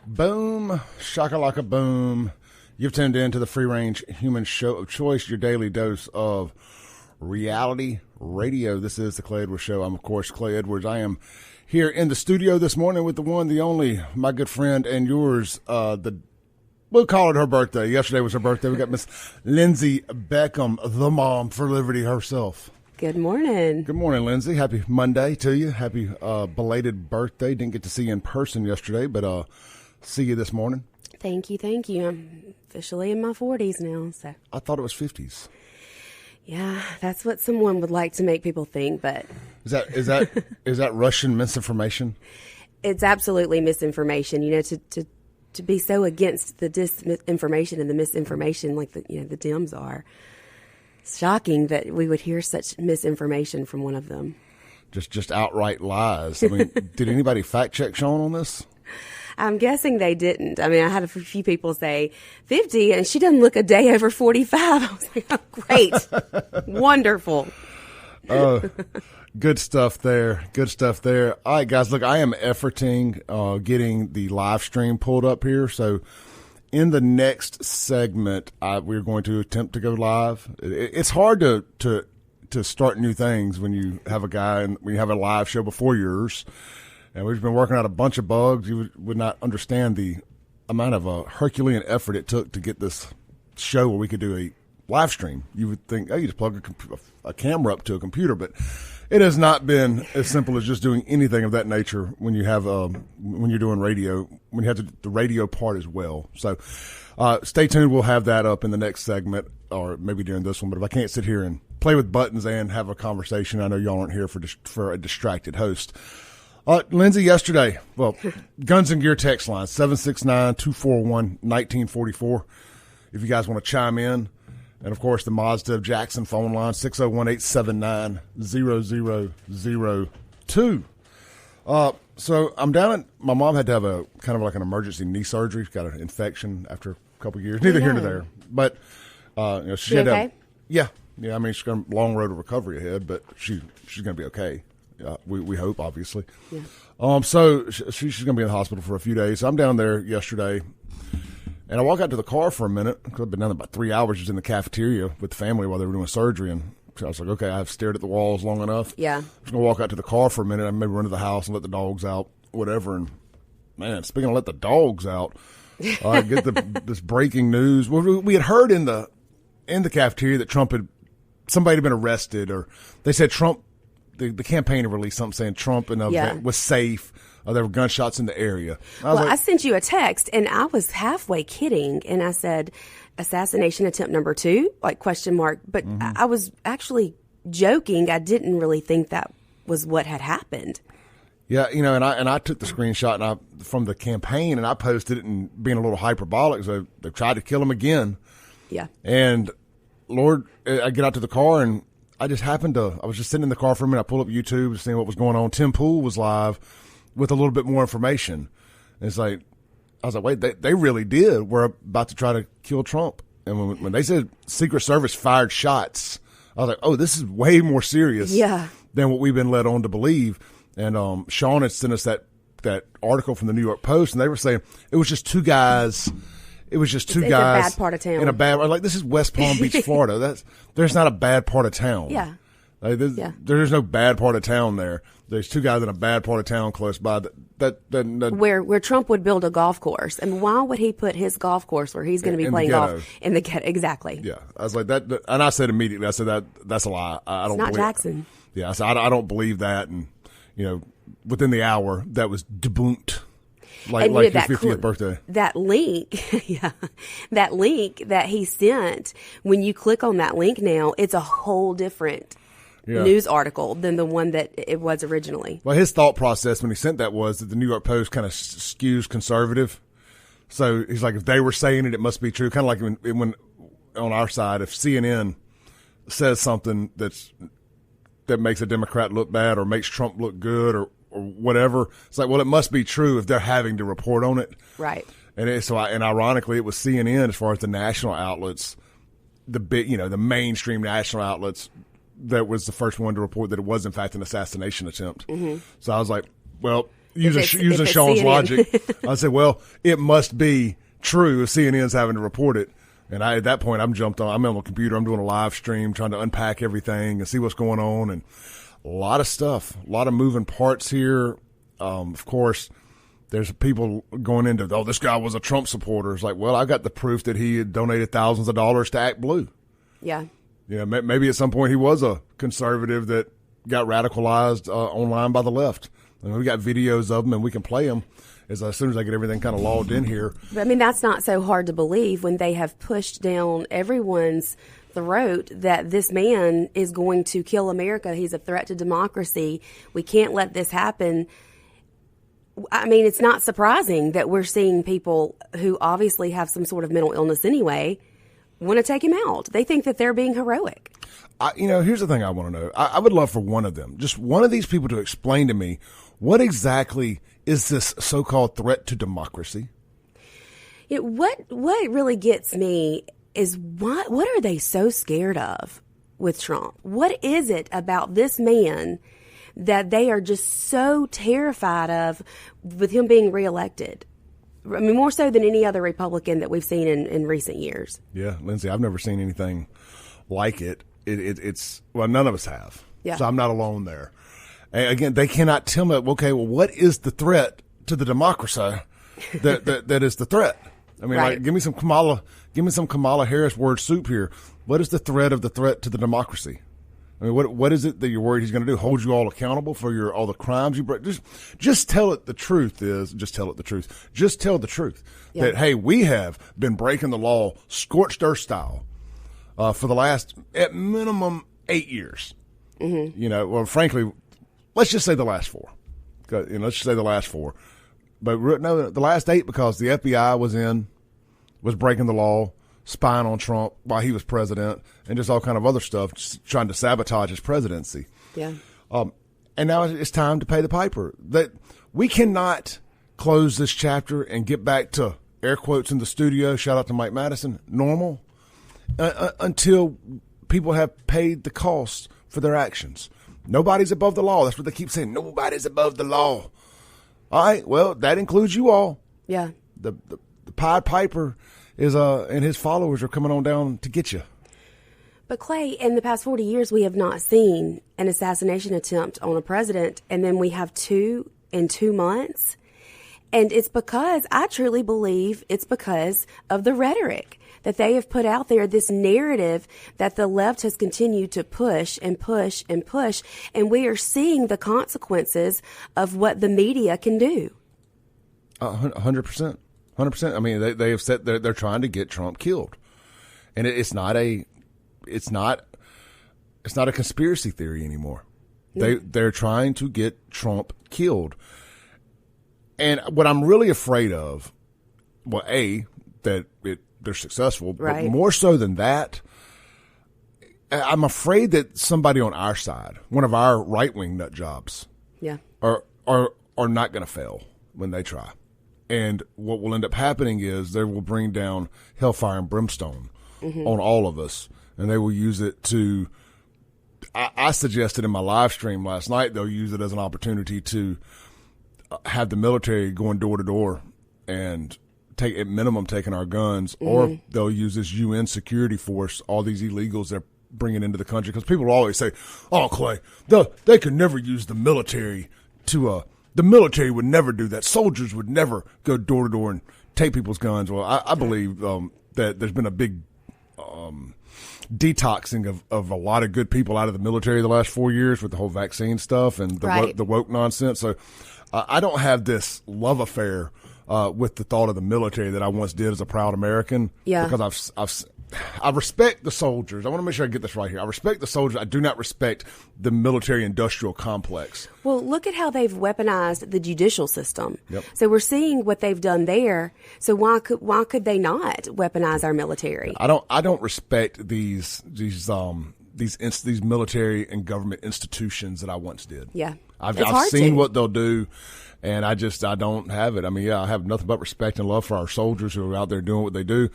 Boom, shakalaka boom. You've tuned in to the free range human show of choice, your daily dose of reality radio. This is the Clay Edwards Show. I'm, of course, Clay Edwards. I am here in the studio this morning with the one, the only, my good friend and yours. We'll call it her birthday. Yesterday was her birthday. We got Miss LINDSEY BECKHAM, the mom for Liberty herself. Good morning. Good morning, LINDSEY. Happy Monday to you. Happy belated birthday. Didn't get to see you in person yesterday, but see you this morning. Thank you. I'm officially in my 40s now. So I thought it was 50s. Yeah, that's what someone would like to make people think, but is that Russian misinformation? It's absolutely misinformation. You know, to be so against the disinformation and the misinformation like the Dems are. It's shocking that we would hear such misinformation from one of them. Just outright lies. I mean, did anybody fact check Sean on this? I'm guessing they didn't. I mean, I had a few people say 50 and she doesn't look a day over 45. I was like, oh, great. Wonderful. Good stuff there. All right, guys, look, I am efforting getting the live stream pulled up here. So in the next segment, we're going to attempt to go live. It's hard to start new things when you have a guy and when you have a live show before yours. And we've been working out a bunch of bugs. You would not understand the amount of Herculean effort it took to get this show where we could do a live stream. You would think, oh, you just plug a camera up to a computer, but it has not been as simple as just doing anything of that nature when you have when you're doing radio, when you have the radio part as well. So stay tuned. We'll have that up in the next segment or maybe during this one. But if I can't sit here and play with buttons and have a conversation, I know y'all aren't here for a distracted host. LINDSEY, yesterday, Guns and Gear text line, 769-241-1944. If you guys want to chime in. And, of course, the Mazda of Jackson phone line, 601-879-0002. So I'm down my mom had to have a kind of like an emergency knee surgery. She's got an infection after a couple of years. Neither here nor there. But, she had okay? Yeah. I mean, she's got a long road of recovery ahead, but she's going to be okay. We hope, obviously. Yeah. So she's going to be in the hospital for a few days. So I'm down there yesterday, and I walk out to the car for a minute because I've been down there about 3 hours just in the cafeteria with the family while they were doing surgery. And I was like, okay, I've stared at the walls long enough. Yeah. I'm just going to walk out to the car for a minute. I maybe run to the house and let the dogs out, whatever. And, man, speaking of let the dogs out, I get this breaking news. We had heard in the cafeteria that somebody had been arrested, or they said Trump. The campaign had released something saying Trump and was safe. There were gunshots in the area. I sent you a text, and I was halfway kidding, and I said, assassination attempt number 2, like question mark. But I was actually joking. I didn't really think that was what had happened. Yeah, and I took the screenshot from the campaign, and I posted it, and being a little hyperbolic, so they tried to kill him again. Yeah. And, Lord, I get out to the car, and I was just sitting in the car for a minute. I pulled up YouTube, seeing what was going on. Tim Pool was live with a little bit more information. And it's like, I was like, wait, they really did. We're about to try to kill Trump. And when they said Secret Service fired shots, I was like, oh, this is way more serious than what we've been led on to believe. And Sean had sent us that article from the New York Post, and they were saying it was just two guys. It was just two guys in a bad part of town. This is West Palm Beach, Florida. There's not a bad part of town. Yeah. There's no bad part of town there. There's two guys in a bad part of town close by where Trump would build a golf course. And why would he put his golf course where he's going to be playing golf in the ghetto? Exactly. Yeah. I was like that, and I said immediately, that's a lie. I don't believe Jackson. Yeah. I said, I don't believe that. And, within the hour that was debunked. Like your 50th birthday. That link, that link that he sent, when you click on that link now, it's a whole different news article than the one that it was originally. Well, his thought process when he sent that was that the New York Post kind of skews conservative. So he's like, if they were saying it, it must be true. Kind of like when on our side, if CNN says something that makes a Democrat look bad or makes Trump look good or whatever, it's like, well, it must be true if they're having to report on it. Right. And ironically, it was CNN as far as the national outlets, the mainstream national outlets, that was the first one to report that it was in fact an assassination attempt. Mm-hmm. So I was like, well, using Sean's logic, I said, well, it must be true if CNN's having to report it. And at that point, I'm on the computer, I'm doing a live stream, trying to unpack everything and see what's going on. And a lot of stuff, a lot of moving parts here. Of course, there's people going into, this guy was a Trump supporter. It's like, well, I got the proof that he had donated thousands of dollars to Act Blue. Yeah. Yeah, maybe at some point he was a conservative that got radicalized online by the left. I mean, we got videos of them, and we can play them as soon as I get everything kind of logged in here. But, I mean, that's not so hard to believe when they have pushed down everyone's throat that this man is going to kill America. He's a threat to democracy. We can't let this happen. I mean, it's not surprising that we're seeing people who obviously have some sort of mental illness anyway want to take him out. They think that they're being heroic. Here's the thing I want to know. I would love for one of them, just one of these people, to explain to me what exactly is this so-called threat to democracy? What really gets me is what are they so scared of with Trump? What is it about this man that they are just so terrified of with him being reelected? I mean, more so than any other Republican that we've seen in recent years. Yeah, Lindsay, I've never seen anything like it. It's none of us have. Yeah. So I'm not alone there. And again, they cannot tell me, okay, well, what is the threat to the democracy that is the threat? I mean, right. give me some Kamala Harris word soup here. What is the threat to the democracy? I mean, what is it that you're worried he's going to do? Hold you all accountable for all the crimes you break? Just tell it the truth. Just tell the truth. Yeah. That, hey, we have been breaking the law scorched earth style for the last, at minimum, 8 years. Mm-hmm. Well, frankly, let's just say the last 4. Let's just say the last 4. But no, the last 8, because the FBI was breaking the law, spying on Trump while he was president, and just all kind of other stuff, just trying to sabotage his presidency. Yeah. And now it's time to pay the piper. That we cannot close this chapter and get back to, air quotes in the studio, shout out to Mike Madison, normal, until people have paid the cost for their actions. Nobody's above the law. That's what they keep saying. Nobody's above the law. All right. Well, that includes you all. Yeah. The Pied Piper is and his followers are coming on down to get you. But Clay, in the past 40 years, we have not seen an assassination attempt on a president, and then we have 2 in 2 months. And it's because, I truly believe it's because of the rhetoric that they have put out there, this narrative that the left has continued to push and push and push. And we are seeing the consequences of what the media can do. 100%. 100%. I mean, they have said they're trying to get Trump killed. And it's not a conspiracy theory anymore. They're trying to get Trump killed. And what I'm really afraid of, well, that they're successful, right. But more so than that, I'm afraid that somebody on our side, one of our right-wing nut jobs, yeah, are not going to fail when they try. And what will end up happening is they will bring down hellfire and brimstone on all of us, and they will use it to. I suggested in my live stream last night they'll use it as an opportunity to have the military going door to door and at minimum taking our guns, or they'll use this UN security force, all these illegals they're bringing into the country. Because people will always say, "Oh, Clay, they could never use the military to the military would never do that. Soldiers would never go door to door and take people's guns." Well, I believe that there's been a big detoxing of a lot of good people out of the military the last 4 years with the whole vaccine stuff and the woke nonsense. So I don't have this love affair with the thought of the military that I once did as a proud American. Yeah. Because I respect the soldiers. I want to make sure I get this right here. I respect the soldiers. I do not respect the military-industrial complex. Well, look at how they've weaponized the judicial system. Yep. So we're seeing what they've done there. So why could they not weaponize our military? I don't respect these military and government institutions that I once did. Yeah. I've seen what they'll do, and I don't have it. I mean, yeah, I have nothing but respect and love for our soldiers who are out there doing what they do.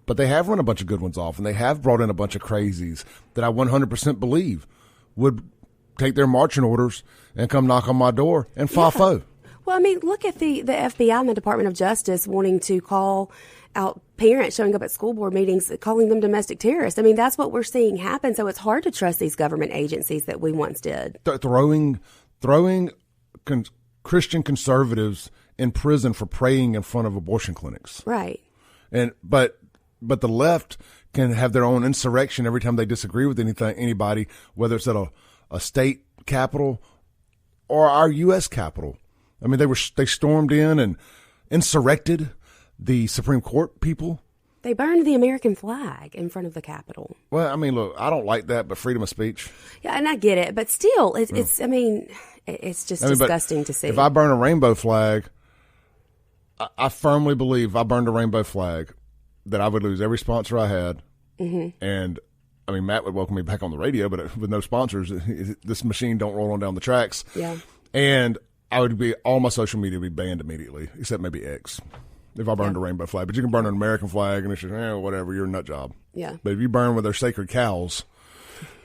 But they have run a bunch of good ones off, and they have brought in a bunch of crazies that I 100% believe would take their marching orders and come knock on my door and FAFO. Well, I mean, look at the FBI and the Department of Justice wanting to call out parents showing up at school board meetings, calling them domestic terrorists. I mean, that's what we're seeing happen. So it's hard to trust these government agencies that we once did. Throwing Christian conservatives in prison for praying in front of abortion clinics. Right. But the left can have their own insurrection every time they disagree with anybody, whether it's at a state capitol or our U.S. capitol. I mean, they stormed in and insurrected the Supreme Court people. They burned the American flag in front of the Capitol. Well, I mean, look, I don't like that, but freedom of speech. Yeah, and I get it, but still, it's just disgusting to see. If I burn a rainbow flag, I firmly believe if I burned a rainbow flag that I would lose every sponsor I had. Mm-hmm. And, I mean, Matt would welcome me back on the radio, but with no sponsors, this machine don't roll on down the tracks. Yeah. And all my social media would be banned immediately, except maybe X. If I burned a rainbow flag, but you can burn an American flag, and it's just whatever. You're a nut job. Yeah. But if you burn with their sacred cows,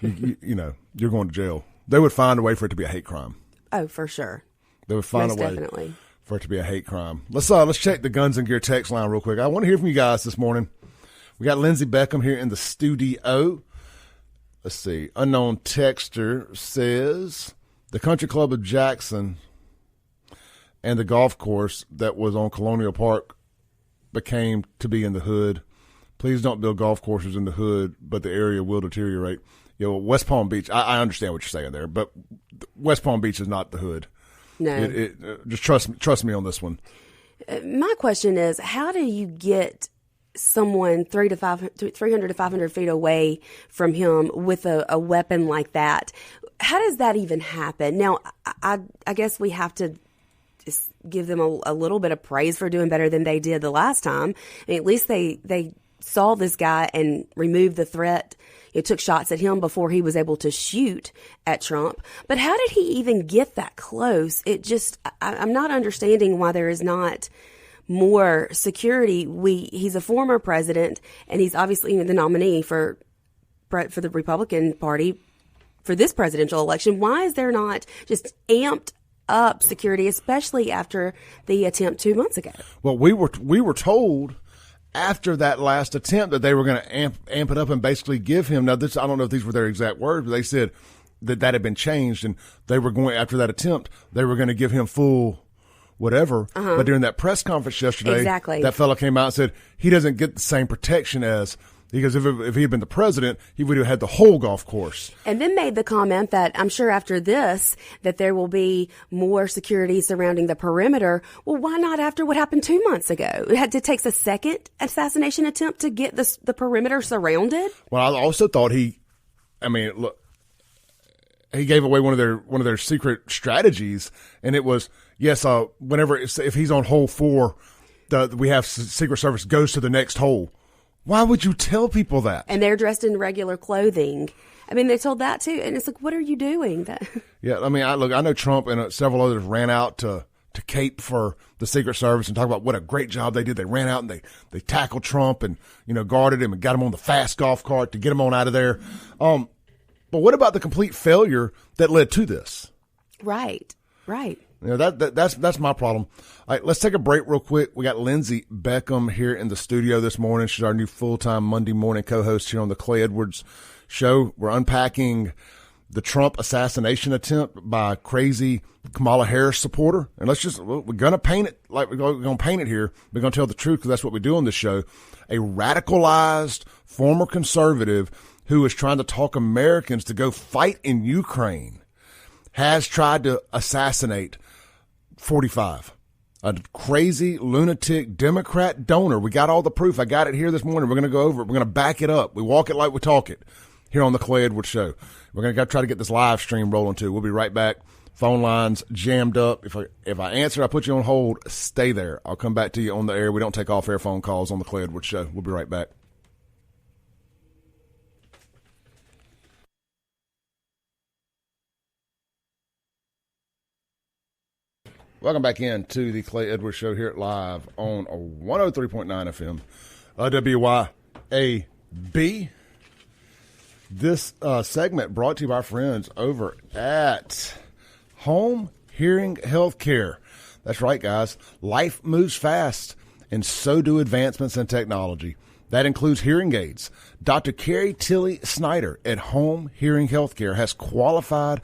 you know you're going to jail. They would find a way for it to be a hate crime. Oh, for sure. They would find Most a way definitely. for it to be a hate crime. Let's check the Guns and Gear text line real quick. I want to hear from you guys this morning. We got Lindsey Beckham here in the studio. Let's see. Unknown texter says the Country Club of Jackson and the golf course that was on Colonial Park became to be in the hood. Please don't build golf courses in the hood, but the area will deteriorate. West Palm Beach, I understand what you're saying there, but West Palm Beach is not the hood. No. Just trust me on this one. My question is, how do you get someone 300 to 500 feet away from him with a weapon like that? How does that even happen? Now, I guess we have to just give them a little bit of praise for doing better than they did the last time. I mean, at least they saw this guy and removed the threat. It took shots at him before he was able to shoot at Trump. But how did he even get that close? I'm not understanding why there is not more security. He's a former president, and he's obviously the nominee for the Republican Party for this presidential election. Why is there not just amped up security, especially after the attempt 2 months ago? Well, we were told after that last attempt that they were going to amp it up and basically give him, now this, I don't know if these were their exact words, but they said that had been changed, and they were going, after that attempt, they were going to give him full whatever. But during that press conference yesterday, that fella came out and said he doesn't get the same protection as, because if he had been the president, he would have had the whole golf course. And then made the comment that I'm sure after this that there will be more security surrounding the perimeter. Well, why not after what happened 2 months ago? It takes a second assassination attempt to get the perimeter surrounded. Well, I also thought he gave away one of their secret strategies, and it was if he's on hole 4, we have Secret Service goes to the next hole. Why would you tell people that? And they're dressed in regular clothing. I mean, they told that too, and it's like, what are you doing? Yeah, I mean, I know Trump and several others ran out to cape for the Secret Service and talk about what a great job they did. They ran out and they tackled Trump and guarded him and got him on the fast golf cart to get him on out of there. But what about the complete failure that led to this? Right. That's my problem. All right, let's take a break real quick. We got Lindsey Beckham here in the studio this morning. She's our new full-time Monday morning co-host here on the Clay Edwards Show. We're unpacking the Trump assassination attempt by a crazy Kamala Harris supporter. And we're going to paint it like we're going to paint it here. We're going to tell the truth because that's what we do on this show. A radicalized former conservative who is trying to talk Americans to go fight in Ukraine has tried to assassinate 45. A crazy, lunatic Democrat donor. We got all the proof. I got it here this morning. We're going to go over it. We're going to back it up. We walk it like we talk it here on the Clay Edwards Show. We're going to try to get this live stream rolling too. We'll be right back. Phone lines jammed up. If I answer, I put you on hold. Stay there. I'll come back to you on the air. We don't take off-air phone calls on the Clay Edwards Show. We'll be right back. Welcome back in to the Clay Edwards Show here live on 103.9 FM, WYAB. This segment brought to you by our friends over at Home Hearing Healthcare. That's right, guys. Life moves fast, and so do advancements in technology. That includes hearing aids. Dr. Carrie Tilly Snyder at Home Hearing Healthcare has qualified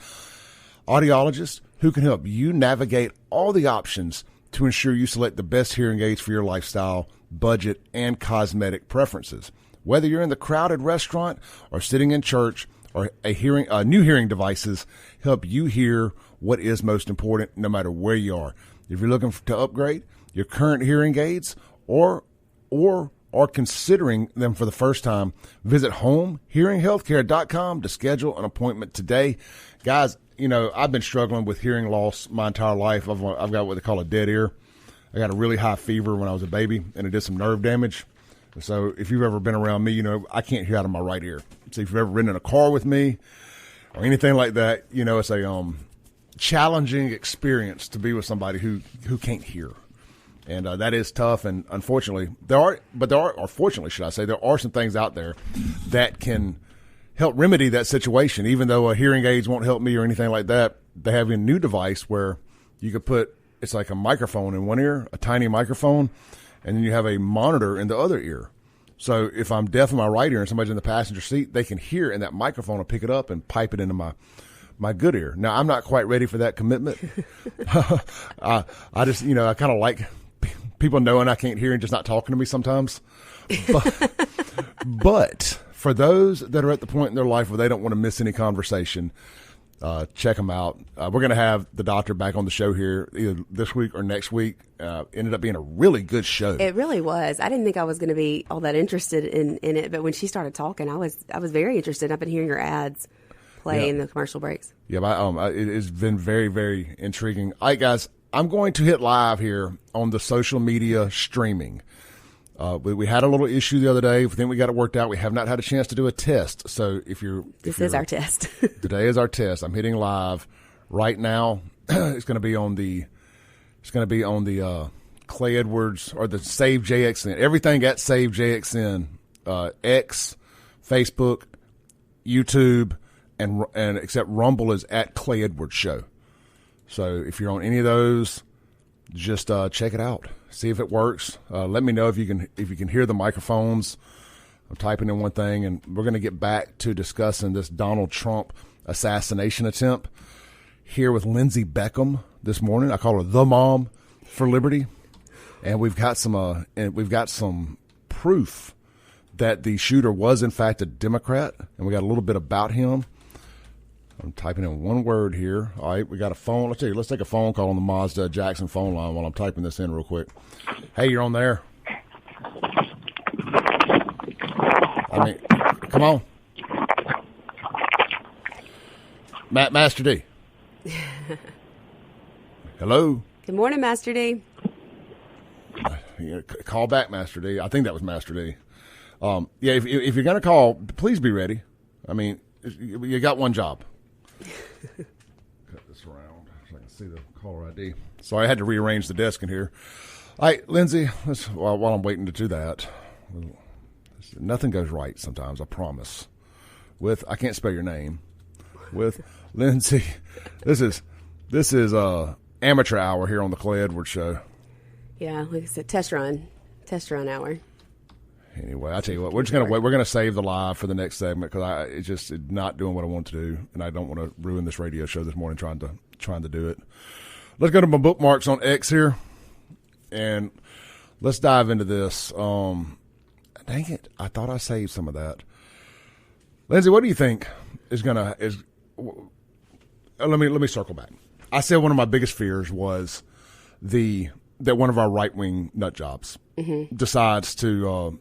audiologists who can help you navigate all the options to ensure you select the best hearing aids for your lifestyle, budget, and cosmetic preferences. Whether you're in the crowded restaurant or sitting in church, or new hearing devices help you hear what is most important no matter where you are. If you're looking to upgrade your current hearing aids or are considering them for the first time, visit homehearinghealthcare.com to schedule an appointment today. Guys, I've been struggling with hearing loss my entire life. I've got what they call a dead ear. I got a really high fever when I was a baby, and it did some nerve damage. So if you've ever been around me, I can't hear out of my right ear. So if you've ever ridden in a car with me or anything like that, it's a challenging experience to be with somebody who can't hear. And that is tough. And unfortunately, fortunately, should I say, there are some things out there that can help remedy that situation. Even though hearing aids won't help me or anything like that, they have a new device where you could put, it's like a microphone in one ear, a tiny microphone, and then you have a monitor in the other ear. So if I'm deaf in my right ear and somebody's in the passenger seat, they can hear, and that microphone will pick it up and pipe it into my good ear. Now, I'm not quite ready for that commitment. I just, I kind of like people knowing I can't hear and just not talking to me sometimes. But for those that are at the point in their life where they don't want to miss any conversation, check them out. We're going to have the doctor back on the show here either this week or next week. Ended up being a really good show. It really was. I didn't think I was going to be all that interested in it, but when she started talking, I was very interested. I've been hearing your ads play in the commercial breaks. Yeah, it has been very, very intriguing. All right, guys, I'm going to hit live here on the social media streaming. We had a little issue the other day. I think we got it worked out. We have not had a chance to do a test. So this is our test. Today is our test. I'm hitting live right now. It's going to be on the Clay Edwards or the Save JXN. Everything at Save JXN, X, Facebook, YouTube, and except Rumble is at Clay Edwards Show. So if you're on any of those, just check it out. See if it works. Let me know if you can hear the microphones. I'm typing in one thing, and we're going to get back to discussing this Donald Trump assassination attempt here with Lindsey BECKHAM this morning. I call her the mom for liberty, and we've got some proof that the shooter was in fact a Democrat, and we got a little bit about him. I'm typing in one word here. All right, we got a phone. Let's take a phone call on the Mazda Jackson phone line while I'm typing this in real quick. Hey, you're on there. Come on. Master D. Hello. Good morning, Master D. Call back, Master D. I think that was Master D. If you're going to call, please be ready. You got one job. Cut this around so I can see the caller ID. Sorry, I had to rearrange the desk in here. All right, Lindsey, while I'm waiting to do that, nothing goes right sometimes, I promise. I can't spell your name. With Lindsey, this is amateur hour here on the Clay Edwards Show. Yeah, like I said, test run hour. Anyway, I tell you what, we're just gonna wait. We're gonna save the live for the next segment because it's just not doing what I want to do, and I don't want to ruin this radio show this morning trying to do it. Let's go to my bookmarks on X here, and let's dive into this. Dang it! I thought I saved some of that. Lindsey, what do you think is? Let me circle back. I said one of my biggest fears was that one of our right-wing nut jobs decides to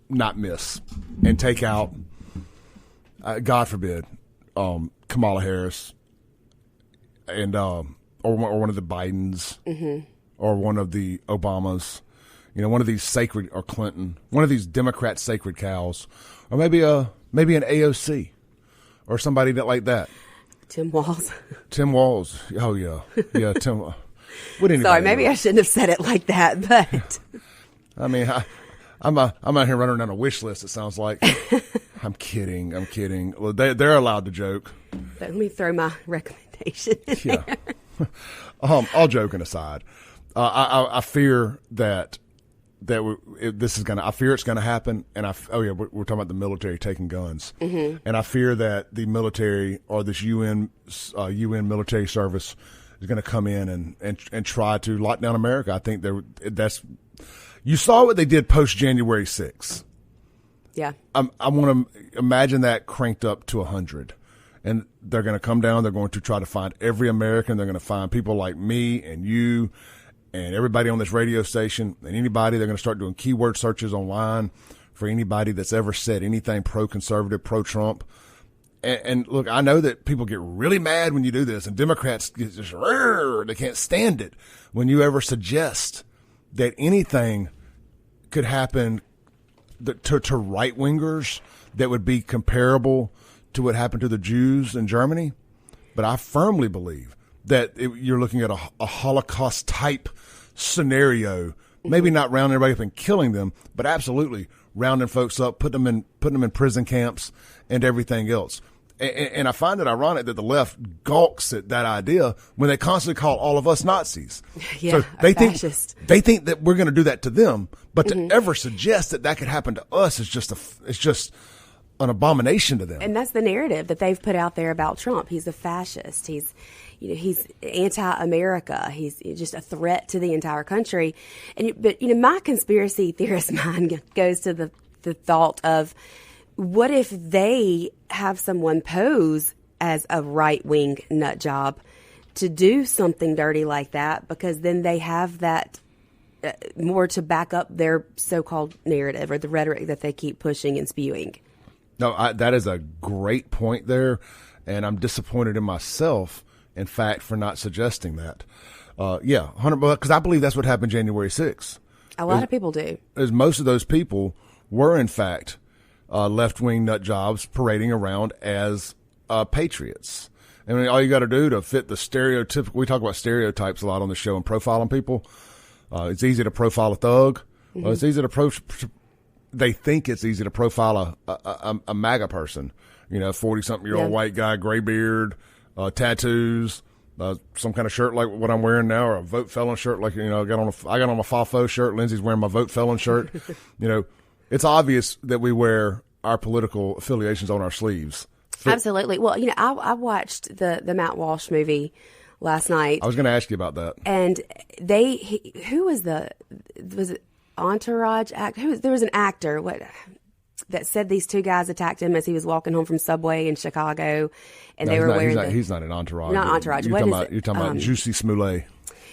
not miss and take out, God forbid, Kamala Harris and or one of the Bidens or one of the Obamas, one of these sacred, or Clinton, one of these Democrat sacred cows, or maybe an AOC or somebody like that. Tim Walz. Oh yeah, Tim. Sorry, maybe I shouldn't have said it like that, but I'm out here running down a wish list. It sounds like. I'm kidding. Well, they're allowed to joke. But let me throw my recommendation in there. All joking aside, I fear that this is I fear it's gonna happen, and we're talking about the military taking guns, and I fear that the military or this UN military service is going to come in and try to lock down America. I think you saw what they did post January 6th. Yeah. I want to imagine that cranked up to 100. And they're going to come down. They're going to try to find every American. They're going to find people like me and you and everybody on this radio station and anybody. They're going to start doing keyword searches online for anybody that's ever said anything pro-conservative, pro-Trump. And look, I know that people get really mad when you do this, and Democrats get just, they can't stand it when you ever suggest that anything could happen to right-wingers that would be comparable to what happened to the Jews in Germany. But I firmly believe that you're looking at a Holocaust-type scenario, maybe not rounding everybody up and killing them, but absolutely rounding folks up, putting them in prison camps and everything else. And I find it ironic that the left gawks at that idea when they constantly call all of us Nazis. Yeah, so they fascist. think that we're going to do that to them, but to ever suggest that could happen to us is just an abomination to them. And that's the narrative that they've put out there about Trump. He's a fascist. He's anti-America. He's just a threat to the entire country. But my conspiracy theorist mind goes to the thought of, what if they have someone pose as a right-wing nut job to do something dirty like that, because then they have that more to back up their so-called narrative or the rhetoric that they keep pushing and spewing. No, that is a great point there, and I'm disappointed in myself, in fact, for not suggesting that. 100%, because I believe that's what happened January 6th. A lot of people do. As most of those people were, in fact, left-wing nut jobs parading around as patriots. I mean, all you got to do to fit the stereotypical, we talk about stereotypes a lot on the show and profiling people. It's easy to profile a thug. Well, it's easy to they think it's easy to profile a MAGA person, 40-something-year-old white guy, gray beard, tattoos, some kind of shirt like what I'm wearing now, or a vote felon shirt like, I got on my FAFO shirt. Lindsay's wearing my vote felon shirt. It's obvious that we wear our political affiliations on our sleeves. Absolutely. Well, I watched the Matt Walsh movie last night. I was going to ask you about that. And who was it Entourage actor? There was an actor that said these two guys attacked him as he was walking home from Subway in Chicago, and they were wearing. He's not an Entourage. Not Entourage. You're talking about Juicy Smollett.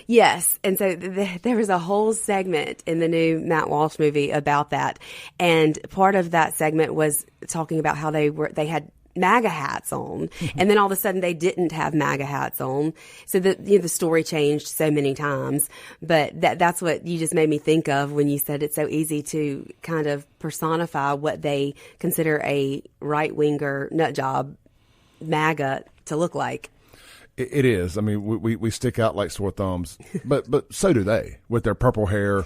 Yes, and so there was a whole segment in the new Matt Walsh movie about that, and part of that segment was talking about how they had MAGA hats on, and then all of a sudden they didn't have MAGA hats on. So the story changed so many times, but that's what you just made me think of when you said it's so easy to kind of personify what they consider a right-winger nut job MAGA to look like. It is. I mean, we stick out like sore thumbs, but so do they with their purple hair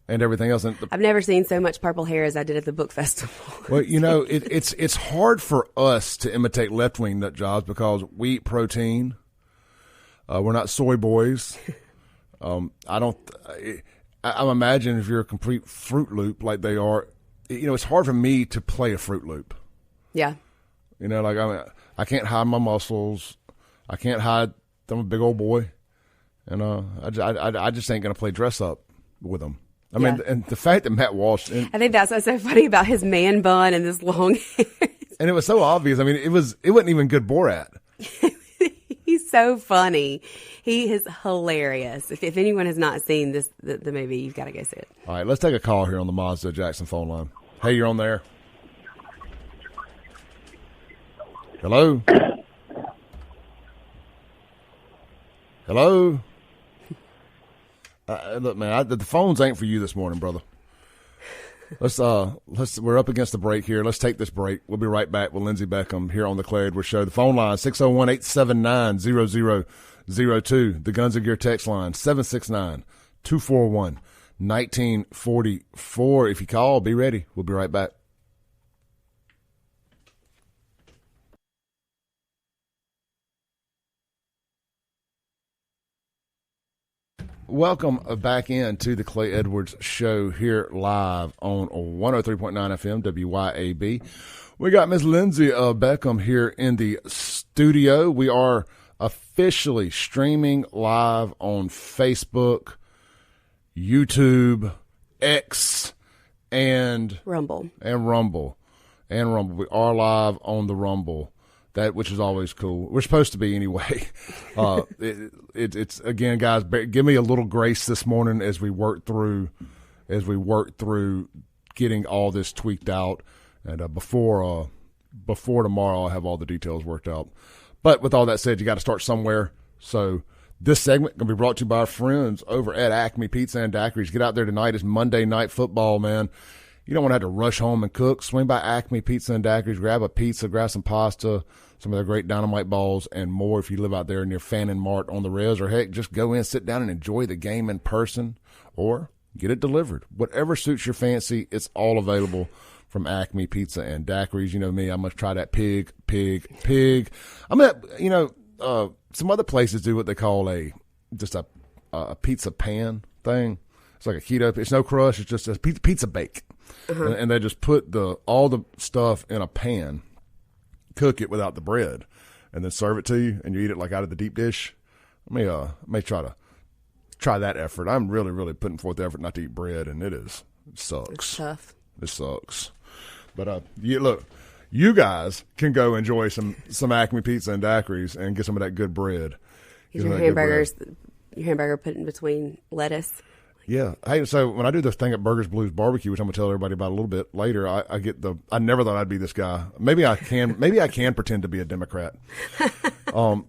and everything else. And I've never seen so much purple hair as I did at the book festival. Well, it's hard for us to imitate left-wing nut jobs because we eat protein. We're not soy boys. I'm imagining if you're a complete Fruit Loop like they are, it's hard for me to play a Fruit Loop. Yeah. I can't hide my muscles. I can't hide. I'm a big old boy, and I just ain't gonna play dress up with them. I mean, and the fact that Matt Walsh, I think that's what's so funny about his man bun and this long hair. And it was so obvious. I mean, it wasn't even good Borat. He's so funny. He is hilarious. If anyone has not seen the movie, you've got to go see it. All right, let's take a call here on the Mazda Jackson phone line. Hey, you're on there. Hello. Hello. Look, man, the phones ain't for you this morning, brother. We're up against the break here. Let's take this break. We'll be right back with Lindsey Beckham here on the Clay Edwards Show. The phone line, 601-879-0002. The Guns and Gear text line, 769-241-1944. If you call, be ready. We'll be right back. Welcome back into the Clay Edwards Show here live on 103.9 FM WYAB. We got Miss Lindsey Beckham here in the studio. We are officially streaming live on Facebook, YouTube, X, and Rumble. We are live on the Rumble. That, which is always cool. We're supposed to be anyway. It's again, guys. Give me a little grace this morning as we work through getting all this tweaked out, and before tomorrow, I'll have all the details worked out. But with all that said, you got to start somewhere. So this segment going to be brought to you by our friends over at Acme Pizza and Daiquiris. Get out there tonight. It's Monday Night Football, man. You don't want to have to rush home and cook. Swing by Acme Pizza and Daiquiris. Grab a pizza, grab some pasta, some of their great dynamite balls, and more if you live out there near Fannin Mart on the res. Or, heck, just go in, sit down, and enjoy the game in person. Or get it delivered. Whatever suits your fancy, it's all available from Acme Pizza and Daiquiris. You know me, I must try that pig. I'm at, some other places do what they call a pizza pan thing. It's like a keto. It's no crush. It's just a pizza bake. Uh-huh. And they just put all the stuff in a pan, cook it without the bread, and then serve it to you, and you eat it like out of the deep dish. I may try that effort. I'm really, really putting forth the effort not to eat bread, and it sucks. It's tough. It sucks. But look, you guys can go enjoy some Acme Pizza and Daiquiris and get some of that good bread. Your hamburger put in between lettuce. Yeah. Hey, so when I do this thing at Burgers Blues Barbecue, which I'm gonna tell everybody about a little bit later, I get I never thought I'd be this guy. Maybe I can pretend to be a Democrat.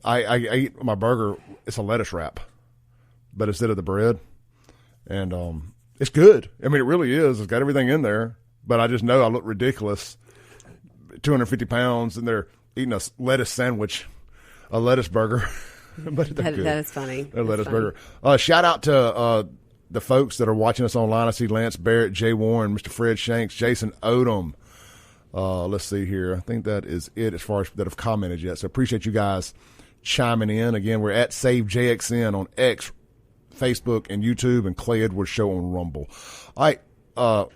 I eat my burger. It's a lettuce wrap, but instead of the bread, and it's good. I mean, it really is. It's got everything in there, but I just know I look ridiculous. 250 pounds, and they're eating a lettuce sandwich, a lettuce burger. But that is funny. A lettuce burger. Shout out to the folks that are watching us online. I see Lance Barrett, Jay Warren, Mr. Fred Shanks, Jason Odom. Let's see here. I think that is it as far as that have commented yet. So appreciate you guys chiming in. Again, we're at SaveJXN on X, Facebook, and YouTube, and Clay Edwards Show on Rumble. All right,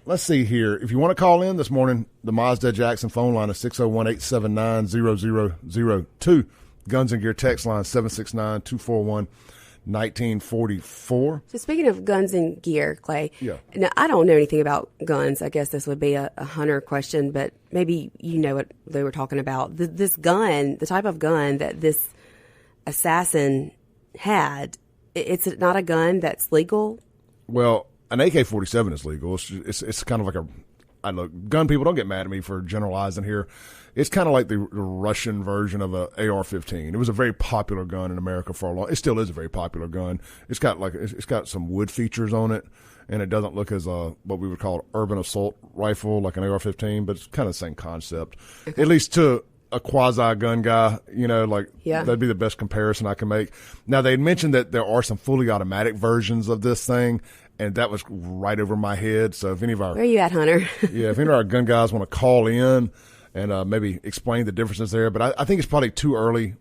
let's see here. If you want to call in this morning, the Mazda Jackson phone line is 601-879-0002. Guns and Gear text line 769-241-1944. So speaking of guns and gear, Clay, yeah. Now, I don't know anything about guns. I guess this would be a Hunter question, but maybe you know what they were talking about. This gun, the type of gun that this assassin had, it's not a gun that's legal? Well, an AK-47 is legal. It's kind of like look, gun people, don't get mad at me for generalizing here. It's kind of like the Russian version of a AR-15. It was a very popular gun in America for a long. It still is a very popular gun. It's got some wood features on it, and it doesn't look as what we would call an urban assault rifle like an AR-15, but it's kind of the same concept, at least to a quasi gun guy. That'd be the best comparison I can make. Now they had mentioned that there are some fully automatic versions of this thing, and that was right over my head. So if any of our where are you at, Hunter? Yeah, if any of our gun guys want to call in and maybe explain the differences there. But I think it's probably too early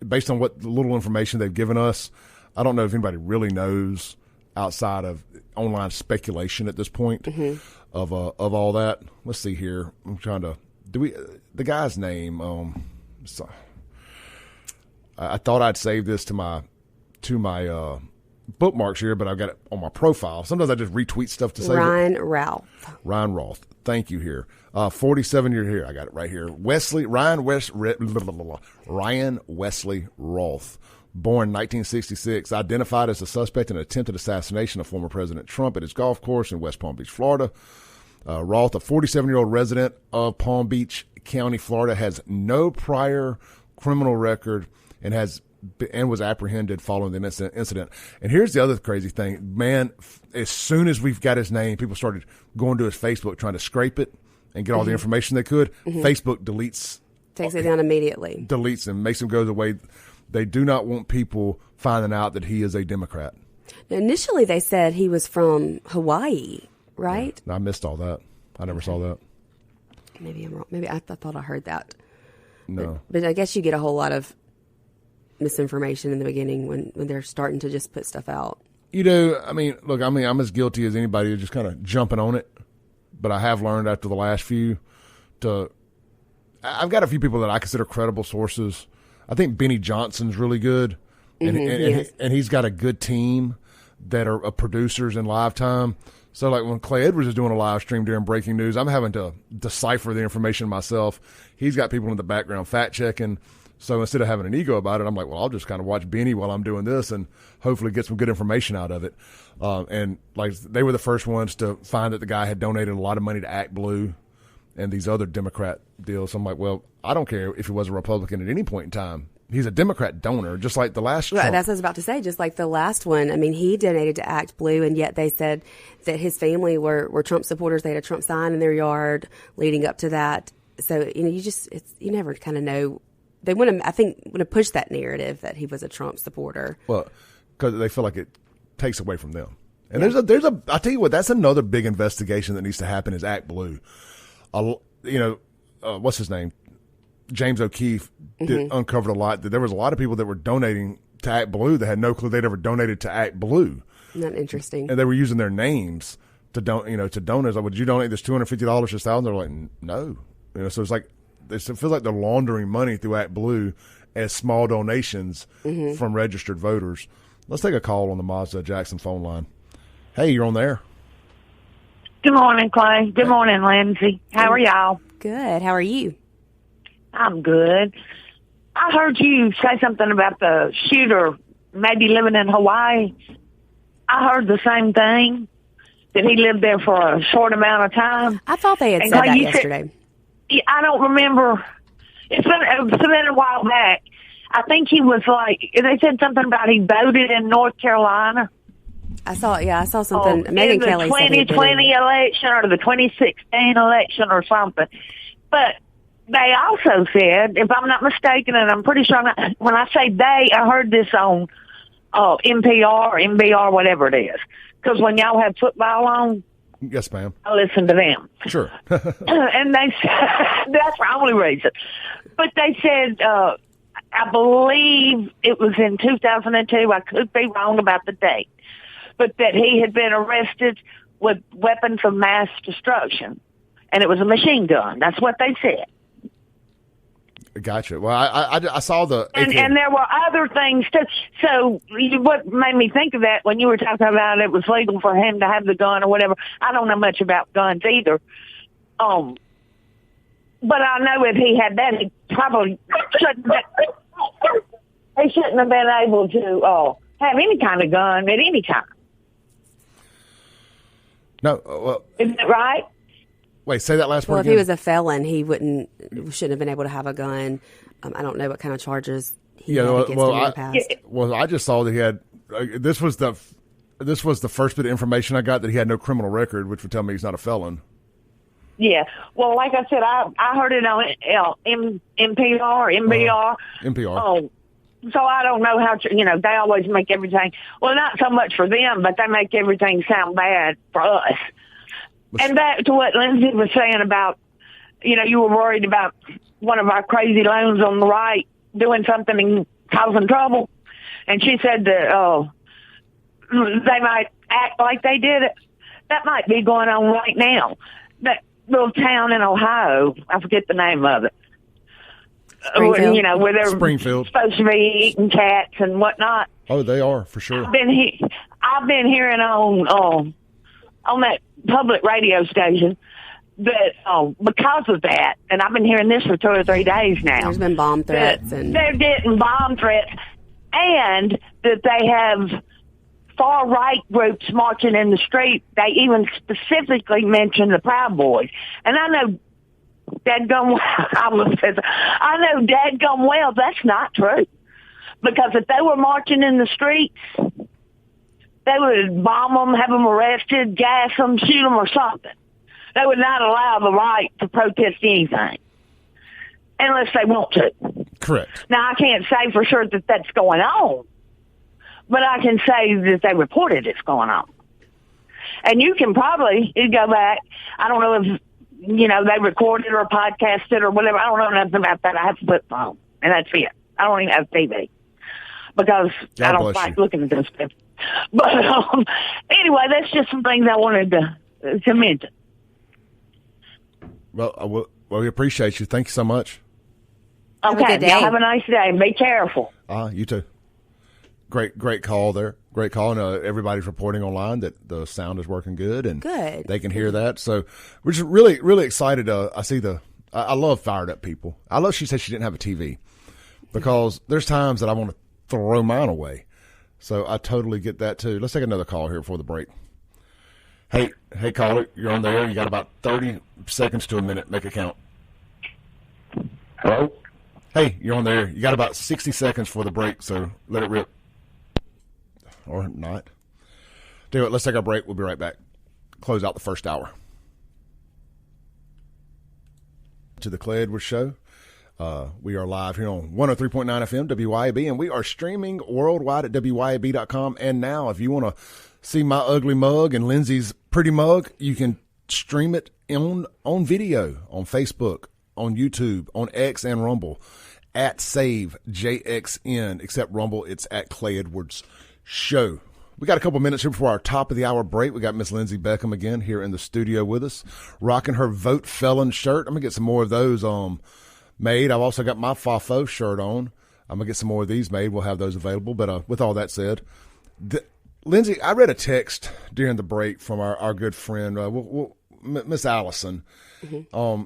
based on what little information they've given us. I don't know if anybody really knows outside of online speculation at this point of all that. Let's see here. I'm trying to the guy's name. I thought I'd save this to my bookmarks here, but I've got it on my profile. Sometimes I just retweet stuff to save Ryan it. Ralph. Ryan Roth. Thank you here. 47 year here. I got it right here. Ryan Wesley Roth, born 1966, identified as a suspect in an attempted assassination of former President Trump at his golf course in West Palm Beach, Florida. Roth, a 47-year-old resident of Palm Beach County, Florida, has no prior criminal record and was apprehended following the incident. And here's the other crazy thing, man. As soon as we've got his name, people started going to his Facebook trying to scrape it and get all the information they could. Facebook takes it down immediately. Deletes him, makes him go the way. They do not want people finding out that he is a Democrat. Now, initially, they said he was from Hawaii, right? Yeah, I missed all that. I never saw that. Maybe I'm wrong. Maybe I thought I heard that. No. But I guess you get a whole lot of misinformation in the beginning when they're starting to just put stuff out. You do. I mean, look, I'm as guilty as anybody of just kind of jumping on it. But I have learned after the last few I've got a few people that I consider credible sources. I think Benny Johnson's really good. And he's got a good team that are producers in live time. So, like, when Clay Edwards is doing a live stream during breaking news, I'm having to decipher the information myself. He's got people in the background fact-checking. So instead of having an ego about it, I'm like, well, I'll just kind of watch Benny while I'm doing this and hopefully get some good information out of it. And, like, they were the first ones to find that the guy had donated a lot of money to Act Blue and these other Democrat deals. So I'm like, well, I don't care if he was a Republican at any point in time. He's a Democrat donor, just like the last Trump. Right, that's what I was about to say. Just like the last one. I mean, he donated to Act Blue, and yet they said that his family were Trump supporters. They had a Trump sign in their yard leading up to that. So, you never kind of know. They want to push that narrative that he was a Trump supporter. Well, because they feel like it takes away from them. And I tell you what, that's another big investigation that needs to happen is Act Blue. What's his name? James O'Keefe uncovered a lot that there was a lot of people that were donating to Act Blue that had no clue they'd ever donated to Act Blue. Isn't that interesting? And they were using their names to donors. Like, would you donate this $250 to $1,000? They're like, no. So it's like it feels like they're laundering money through Act Blue as small donations from registered voters. Let's take a call on the Mazda Jackson phone line. Hey, you're on there. Good morning, Clay. Good morning, Lindsay. How are y'all? Good. How are you? I'm good. I heard you say something about the shooter maybe living in Hawaii. I heard the same thing, that he lived there for a short amount of time. I thought they had said that yesterday. I don't remember. It's been a while back. I think he was they said something about he voted in North Carolina. I saw something. Megan Kelly said in the 2020 election or the 2016 election or something. But they also said, if I'm not mistaken, and I'm pretty sure when I say they, I heard this on NPR, MBR, whatever it is. Because when y'all have football on, yes, ma'am, I listen to them. Sure. And they said, that's the only reason. But they said, I believe it was in 2002, I could be wrong about the date, but that he had been arrested with weapons of mass destruction. And it was a machine gun. That's what they said. Gotcha. Well, I saw the... And there were other things, too. So what made me think of that when you were talking about it was legal for him to have the gun or whatever. I don't know much about guns either. But I know if he had that, he probably shouldn't have been able to have any kind of gun at any time. No, well... Isn't that right? Wait, say that last part again. Well, if he was a felon, he shouldn't have been able to have a gun. I don't know what kind of charges he had against him in the past. Well, I just saw that he had. This was the first bit of information I got that he had no criminal record, which would tell me he's not a felon. Yeah. Well, like I said, I heard it on NPR, MBR. NPR. So I don't know how they always make everything. Well, not so much for them, but they make everything sound bad for us. And back to what Lindsay was saying about, you were worried about one of our crazy loans on the right doing something and causing trouble. And she said that they might act like they did it. That might be going on right now. That little town in Ohio, I forget the name of it. Springfield. Where they're Springfield. Supposed to be eating cats and whatnot. Oh, they are, for sure. I've been hearing on that public radio station that because of that, and I've been hearing this for 2 or 3 days now. There's been bomb threats, and they're getting bomb threats, and that they have far right groups marching in the street. They even specifically mentioned the Proud Boys, and I know dadgum well that's not true, because if they were marching in the streets, they would bomb them, have them arrested, gas them, shoot them, or something. They would not allow the right to protest anything unless they want to. Correct. Now, I can't say for sure that that's going on, but I can say that they reported it's going on. And you can probably go back. I don't know if, they recorded or podcasted or whatever. I don't know nothing about that. I have a flip phone, and that's it. I don't even have TV because I don't like looking at this stuff. But anyway, that's just some things I wanted to mention. Well, we appreciate you. Thank you so much. Have a Okay, good day. y'all have a nice day. Be careful. You too. Great call there. Great call. And everybody's reporting online that the sound is working good and Good. they can hear that. So we're just really, really excited. I love fired up people. I love she said she didn't have a TV because there's times that I want to throw mine away. So I totally get that too. Let's take another call here before the break. Hey, caller, you're on there. You got about 30 seconds to a minute. Make it count. Hello? Hey, you're on there. You got about 60 seconds for the break, so let it rip. Or not. Do it. Let's take our break. We'll be right back. Close out the first hour. To the Clay Edwards Show. We are live here on 103.9 FM, WYAB, and we are streaming worldwide at WYAB.com. And now, if you want to see my ugly mug and Lindsay's pretty mug, you can stream it on video, on Facebook, on YouTube, on X and Rumble, at SaveJXN, except Rumble, it's at Clay Edwards Show. We got a couple minutes here before our top of the hour break. We got Miss Lindsay Beckham again here in the studio with us, rocking her Vote Felon shirt. I'm going to get some more of those made. I've also got my FAFO shirt on. I'm going to get some more of these made. We'll have those available. But with all that said, Lindsay, I read a text during the break from our good friend, Miss Allison. Mm-hmm.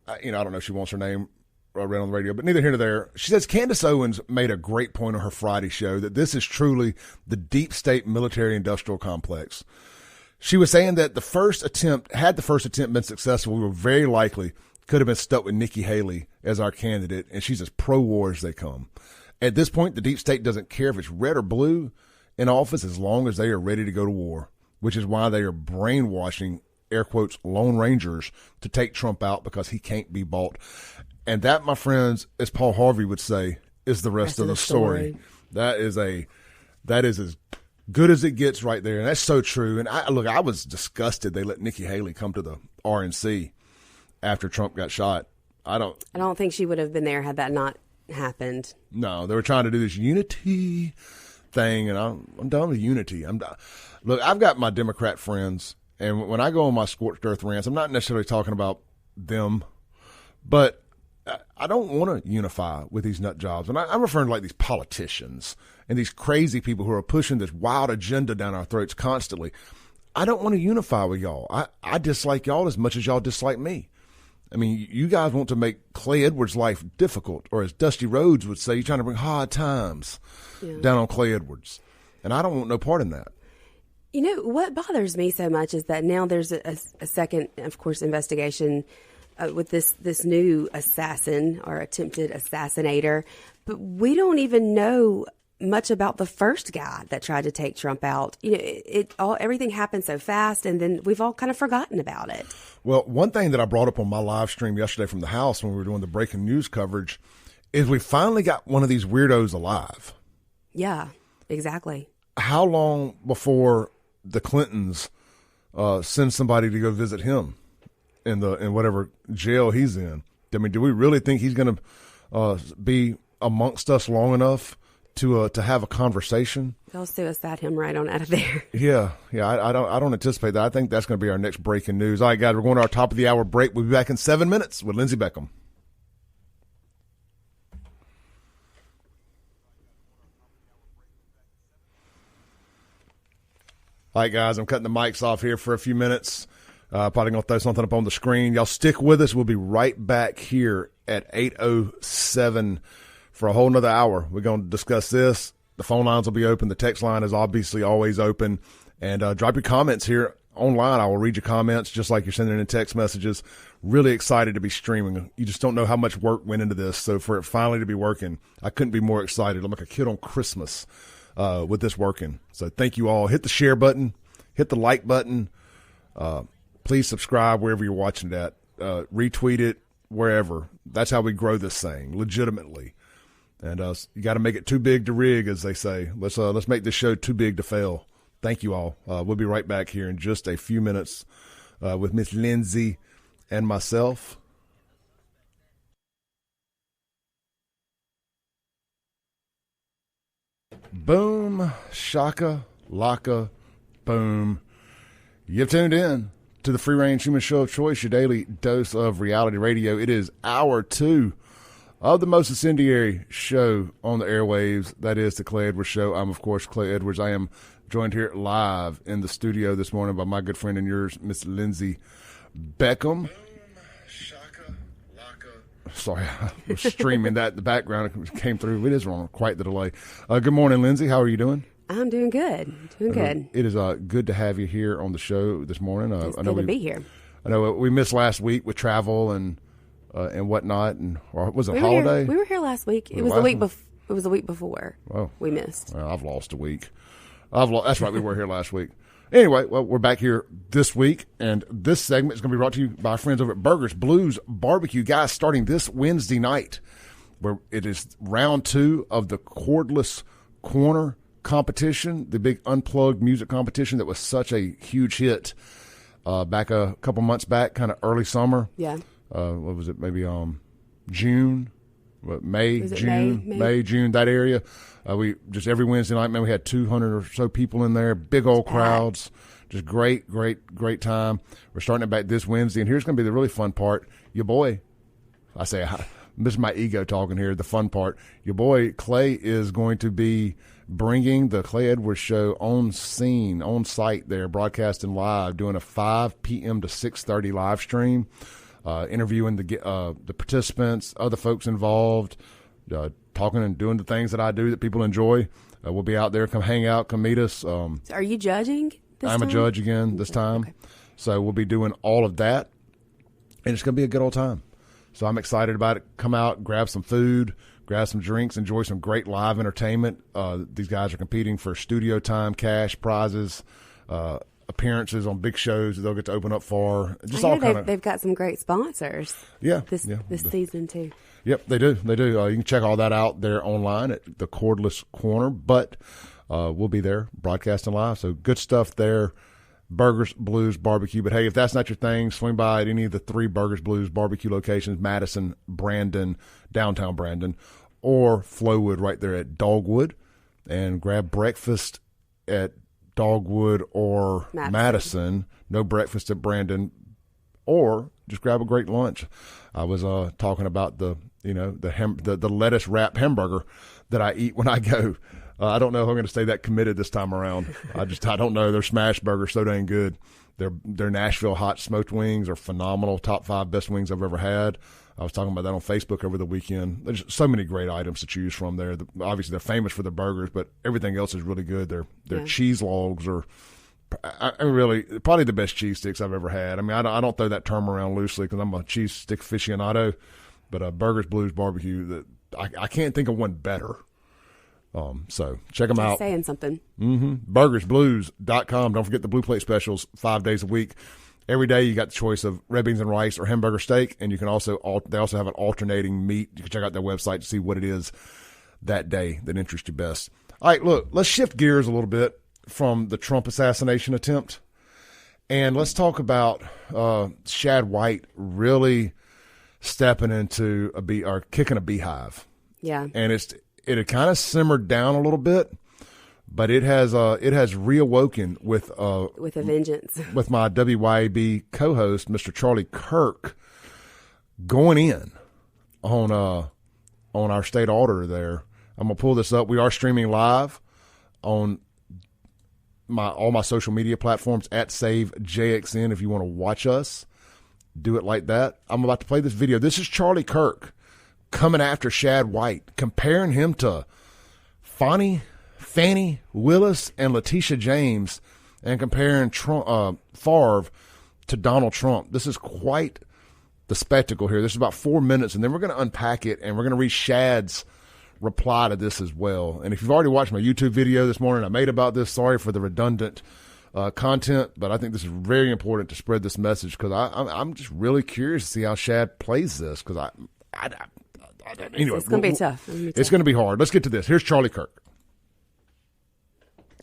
I don't know if she wants her name read on the radio, but neither here nor there. She says Candace Owens made a great point on her Friday show that this is truly the deep state military-industrial complex. She was saying that had the first attempt been successful, we were very likely could have been stuck with Nikki Haley as our candidate, and she's as pro-war as they come. At this point, the deep state doesn't care if it's red or blue in office as long as they are ready to go to war, which is why they are brainwashing, air quotes, Lone Rangers to take Trump out because he can't be bought. And that, my friends, as Paul Harvey would say, is the rest of the story. That is as good as it gets right there. And that's so true. And I was disgusted they let Nikki Haley come to the RNC after Trump got shot. I don't think she would have been there had that not happened. No, they were trying to do this unity thing, and I'm done with unity. Look, I've got my Democrat friends, and when I go on my scorched earth rants, I'm not necessarily talking about them, but I don't want to unify with these nut jobs. And I'm referring to like these politicians and these crazy people who are pushing this wild agenda down our throats constantly. I don't want to unify with y'all. I dislike y'all as much as y'all dislike me. I mean, you guys want to make Clay Edwards' life difficult, or as Dusty Rhodes would say, you're trying to bring hard times down on Clay Edwards. And I don't want no part in that. You know, what bothers me so much is that now there's a second, of course, investigation with this new assassin or attempted assassinator. But we don't even know much about the first guy that tried to take Trump out. You know, everything happened so fast, and then we've all kind of forgotten about it. Well, one thing that I brought up on my live stream yesterday from the house when we were doing the breaking news coverage is we finally got one of these weirdos alive. Yeah, exactly. How long before the Clintons send somebody to go visit him in whatever jail he's in? I mean, do we really think he's going to be amongst us long enough to have a conversation? They'll suicide him right on out of there. Yeah. I don't anticipate that. I think that's going to be our next breaking news. All right, guys, we're going to our top of the hour break. We'll be back in 7 minutes with Lindsay Beckham. All right, guys, I'm cutting the mics off here for a few minutes. Probably going to throw something up on the screen. Y'all stick with us. We'll be right back here at 8:07 for a whole nother hour. We're going to discuss this. The phone lines will be open. The text line is obviously always open. And drop your comments here online. I will read your comments just like you're sending in text messages. Really excited to be streaming. You just don't know how much work went into this. So for it finally to be working, I couldn't be more excited. I'm like a kid on Christmas with this working. So thank you all. Hit the share button. Hit the like button. Please subscribe wherever you're watching that. Retweet it wherever. That's how we grow this thing legitimately. And you got to make it too big to rig, as they say. Let's make this show too big to fail. Thank you all. We'll be right back here in just a few minutes with Miss Lindsay and myself. Boom, shaka, Laka, boom. You've tuned in to the Free Range Human Show of Choice, your daily dose of reality radio. It is hour 2 of the most incendiary show on the airwaves. That is the Clay Edwards Show. I'm, of course, Clay Edwards. I am joined here live in the studio this morning by my good friend and yours, Miss LINDSEY BECKHAM. Sorry, I was streaming that in the background. It came through. It is wrong. Quite the delay. Good morning, LINDSEY. How are you doing? I'm doing good. Good. It is good to have you here on the show this morning. It's good to be here. I know we missed last week with travel and whatnot. Or was it a holiday? We were here last week. It was the week before. It was the week before. Oh, we missed. Well, I've lost a week. That's right. We were here last week. Anyway, well, we're back here this week, and this segment is going to be brought to you by our friends over at Burgers Blues Barbecue. Guys, starting this Wednesday night, where it is round 2 of the Cordless Corner competition, the big unplugged music competition that was such a huge hit back a couple months back, kind of early summer. Yeah. What was it? Maybe June, May, June, that area. We just every Wednesday night, man, we had 200 or so people in there, big old crowds, just great time. We're starting it back this Wednesday, and here's going to be the really fun part. Your boy, this is my ego talking here, the fun part. Your boy Clay is going to be bringing the Clay Edwards Show on site there, broadcasting live, doing a 5 p.m. to 6:30 live stream, interviewing the participants, other folks involved, talking and doing the things that I do that people enjoy. We'll be out there. Come hang out. Come meet us. So are you judging this I'm time? a judge again this time. Okay. So we'll be doing all of that, and it's going to be a good old time. So I'm excited about it. Come out, grab some food, grab some drinks, enjoy some great live entertainment. These guys are competing for studio time, cash, prizes, appearances on big shows that they'll get to open up for. Just all kind of. They've got some great sponsors. Yeah, this season too. Yep, they do. You can check all that out there online at the Cordless Corner. But we'll be there broadcasting live. So good stuff there. Burgers Blues Barbecue. But hey, if that's not your thing, swing by at any of the 3 Burgers Blues Barbecue locations: Madison, Brandon, downtown Brandon, or Flowwood right there at Dogwood, and grab breakfast at Dogwood or Madison. No breakfast at Brandon, or just grab a great lunch. I was talking about the lettuce wrap hamburger that I eat when I go. I don't know if I'm going to stay that committed this time around. I don't know. Their smash burgers so dang good. Their Nashville hot smoked wings are phenomenal. Top 5 best wings I've ever had. I was talking about that on Facebook over the weekend. There's so many great items to choose from there. Obviously, they're famous for their burgers, but everything else is really good. Their cheese logs are really probably the best cheese sticks I've ever had. I mean, I don't throw that term around loosely because I'm a cheese stick aficionado, but Burgers Blues Barbecue, I can't think of one better. So check them out. Saying something. BurgersBlues.com. Don't forget the Blue Plate specials 5 days a week. Every day you got the choice of red beans and rice or hamburger steak, and you can they also have an alternating meat. You can check out their website to see what it is that day that interests you best. All right, look, let's shift gears a little bit from the Trump assassination attempt, and let's talk about Shad White really stepping into kicking a beehive. Yeah, and it had kind of simmered down a little bit, but it has reawoken with a vengeance. With my WYAB co-host, Mr. Charlie Kirk, going in on our state auditor there. I'm gonna pull this up. We are streaming live on all my social media platforms at SaveJXN. If you want to watch us, do it like that. I'm about to play this video. This is Charlie Kirk coming after Shad White, comparing him to Fannie Willis and Letitia James, and comparing Favre to Donald Trump. This is quite the spectacle here. This is about 4 minutes, and then we're going to unpack it, and we're going to read Shad's reply to this as well. And if you've already watched my YouTube video this morning I made about this, sorry for the redundant content, but I think this is very important to spread this message because I'm just really curious to see how Shad plays this because anyway, it's going to be tough. It's going to be hard. Let's get to this. Here's Charlie Kirk.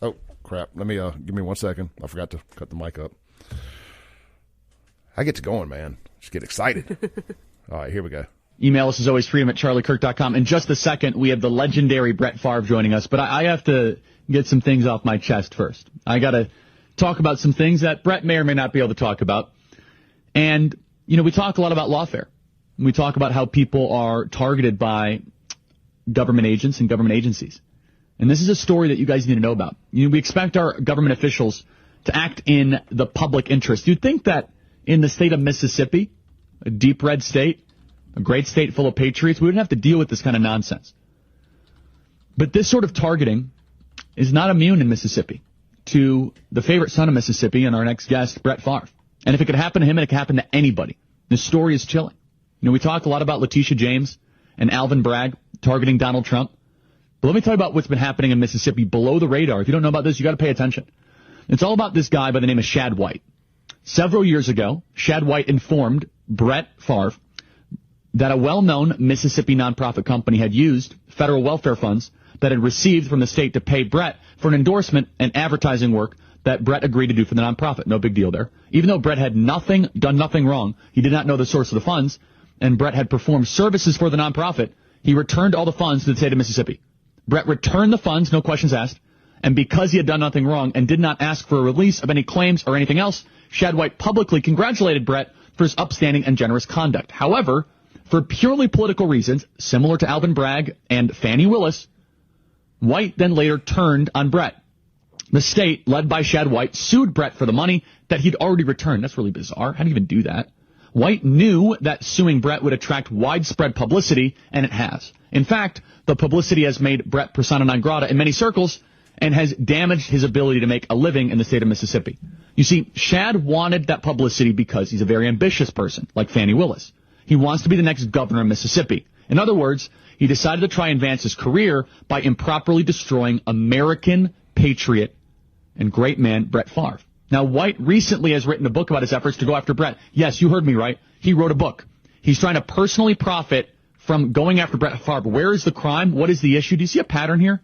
Oh, crap. Let me give me 1 second. I forgot to cut the mic up. I get to going, man. Just get excited. All right, here we go. Email us as always, freedom@charliekirk.com. In just a second, we have the legendary Brett Favre joining us. But I have to get some things off my chest first. I got to talk about some things that Brett may or may not be able to talk about. And, we talk a lot about lawfare. We talk about how people are targeted by government agents and government agencies. And this is a story that you guys need to know about. We expect our government officials to act in the public interest. You'd think that in the state of Mississippi, a deep red state, a great state full of patriots, we wouldn't have to deal with this kind of nonsense. But this sort of targeting is not immune in Mississippi to the favorite son of Mississippi and our next guest, Brett Favre. And if it could happen to him, it could happen to anybody. This story is chilling. We talk a lot about Letitia James and Alvin Bragg targeting Donald Trump. But let me tell you about what's been happening in Mississippi below the radar. If you don't know about this, you got to pay attention. It's all about this guy by the name of Shad White. Several years ago, Shad White informed Brett Favre that a well-known Mississippi nonprofit company had used federal welfare funds that had received from the state to pay Brett for an endorsement and advertising work that Brett agreed to do for the nonprofit. No big deal there. Even though Brett had done nothing wrong, he did not know the source of the funds, and Brett had performed services for the nonprofit, he returned all the funds to the state of Mississippi. Brett returned the funds, no questions asked, and because he had done nothing wrong and did not ask for a release of any claims or anything else, Shad White publicly congratulated Brett for his upstanding and generous conduct. However, for purely political reasons, similar to Alvin Bragg and Fannie Willis, White then later turned on Brett. The state, led by Shad White, sued Brett for the money that he'd already returned. That's really bizarre. How do you even do that? White knew that suing Brett would attract widespread publicity, and it has. In fact, the publicity has made Brett persona non grata in many circles and has damaged his ability to make a living in the state of Mississippi. You see, Shad wanted that publicity because he's a very ambitious person, like Fannie Willis. He wants to be the next governor of Mississippi. In other words, he decided to try and advance his career by improperly destroying American patriot and great man Brett Favre. Now, White recently has written a book about his efforts to go after Brett. Yes, you heard me right. He wrote a book. He's trying to personally profit from going after Brett Favre. Where is the crime? What is the issue? Do you see a pattern here?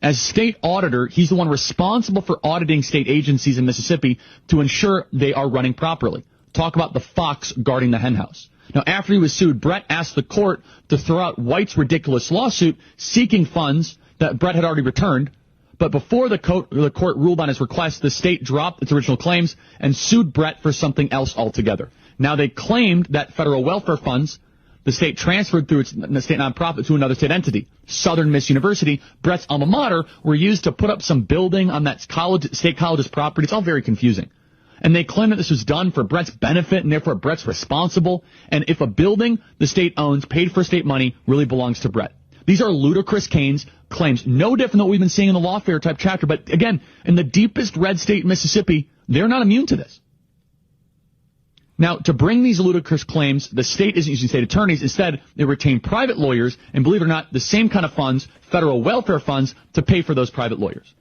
As state auditor, he's the one responsible for auditing state agencies in Mississippi to ensure they are running properly. Talk about the fox guarding the henhouse. Now, after he was sued, Brett asked the court to throw out White's ridiculous lawsuit seeking funds that Brett had already returned. But before the court ruled on his request, the state dropped its original claims and sued Brett for something else altogether. Now, they claimed that federal welfare funds the state transferred through its state nonprofit to another state entity, Southern Miss University, Brett's alma mater, were used to put up some building on that state college's property. It's all very confusing. And they claim that this was done for Brett's benefit, and therefore Brett's responsible. And if a building the state owns, paid for state money, really belongs to Brett. These are ludicrous claims, no different than what we've been seeing in the lawfare type chapter. But again, in the deepest red state, Mississippi, they're not immune to this. Now, to bring these ludicrous claims, the state isn't using state attorneys. Instead, they retain private lawyers, and believe it or not, the same kind of funds, federal welfare funds, to pay for those private lawyers.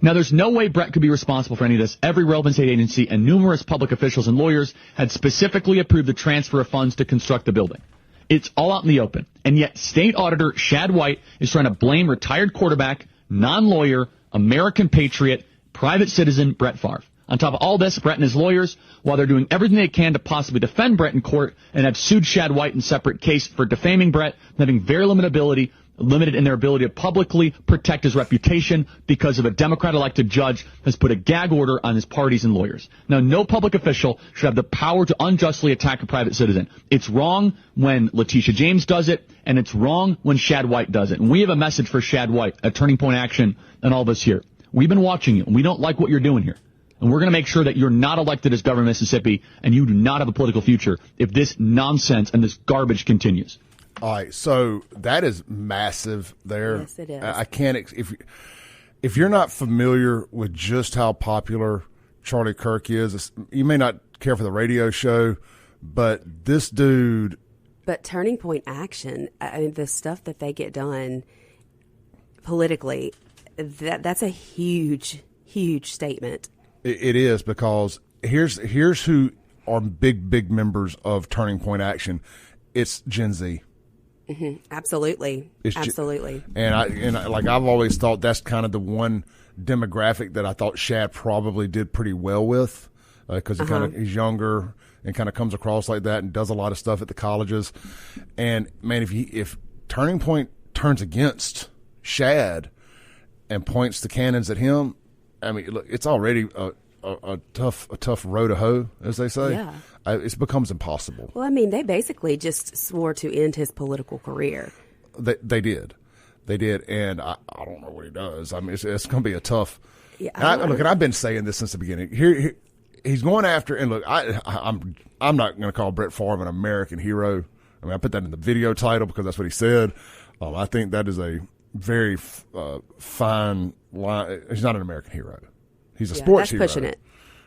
Now, there's no way Brett could be responsible for any of this. Every relevant state agency and numerous public officials and lawyers had specifically approved the transfer of funds to construct the building. It's all out in the open. And yet, state auditor Shad White is trying to blame retired quarterback, non-lawyer, American patriot, private citizen Brett Favre. On top of all this, Brett and his lawyers, while they're doing everything they can to possibly defend Brett in court, and have sued Shad White in separate case for defaming Brett, and having very limited in their ability to publicly protect his reputation because of a Democrat-elected judge has put a gag order on his parties and lawyers. Now, no public official should have the power to unjustly attack a private citizen. It's wrong when Letitia James does it, and it's wrong when Shad White does it. And we have a message for Shad White, a Turning Point Action, and all of us here. We've been watching you, and we don't like what you're doing here. And we're going to make sure that you're not elected as governor of Mississippi, and you do not have a political future if this nonsense and this garbage continues. All right, so that is massive there. Yes, it is. I can't if you're not familiar with just how popular Charlie Kirk is, you may not care for the radio show, but this dude. But Turning Point Action, I mean, the stuff that they get done politically, that's a huge, huge statement. It is, because here's who are big members of Turning Point Action. It's Gen Z. Mm-hmm. Absolutely. Absolutely. And I've always thought that's kind of the one demographic that I thought Shad probably did pretty well with, because he's younger and kind of comes across like that and does a lot of stuff at the colleges. And man, if Turning Point turns against Shad, and points the cannons at him, I mean, look, it's already a tough row to hoe, as they say. Yeah. It becomes impossible. Well, I mean, they basically just swore to end his political career. They did, and I don't know what he does. I mean, it's going to be a tough. Yeah, And I've been saying this since the beginning. Here he's going after, and look, I'm not going to call Brett Favre an American hero. I mean, I put that in the video title because that's what he said. I think that is a very fine line. He's not an American hero. He's a sports hero. Pushing it.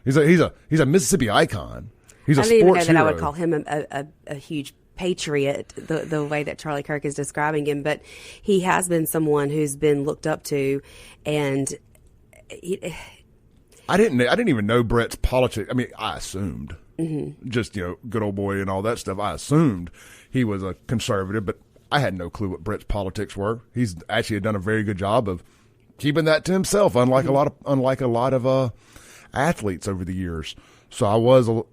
He's a Mississippi icon. He's a I don't even know sports that hero. I would call him a huge patriot the way that Charlie Kirk is describing him, but he has been someone who's been looked up to, and I didn't even know Brett's politics. I mean, I assumed just good old boy and all that stuff. I assumed he was a conservative, but I had no clue what Brett's politics were. He's actually done a very good job of keeping that to himself, unlike a lot of athletes over the years. So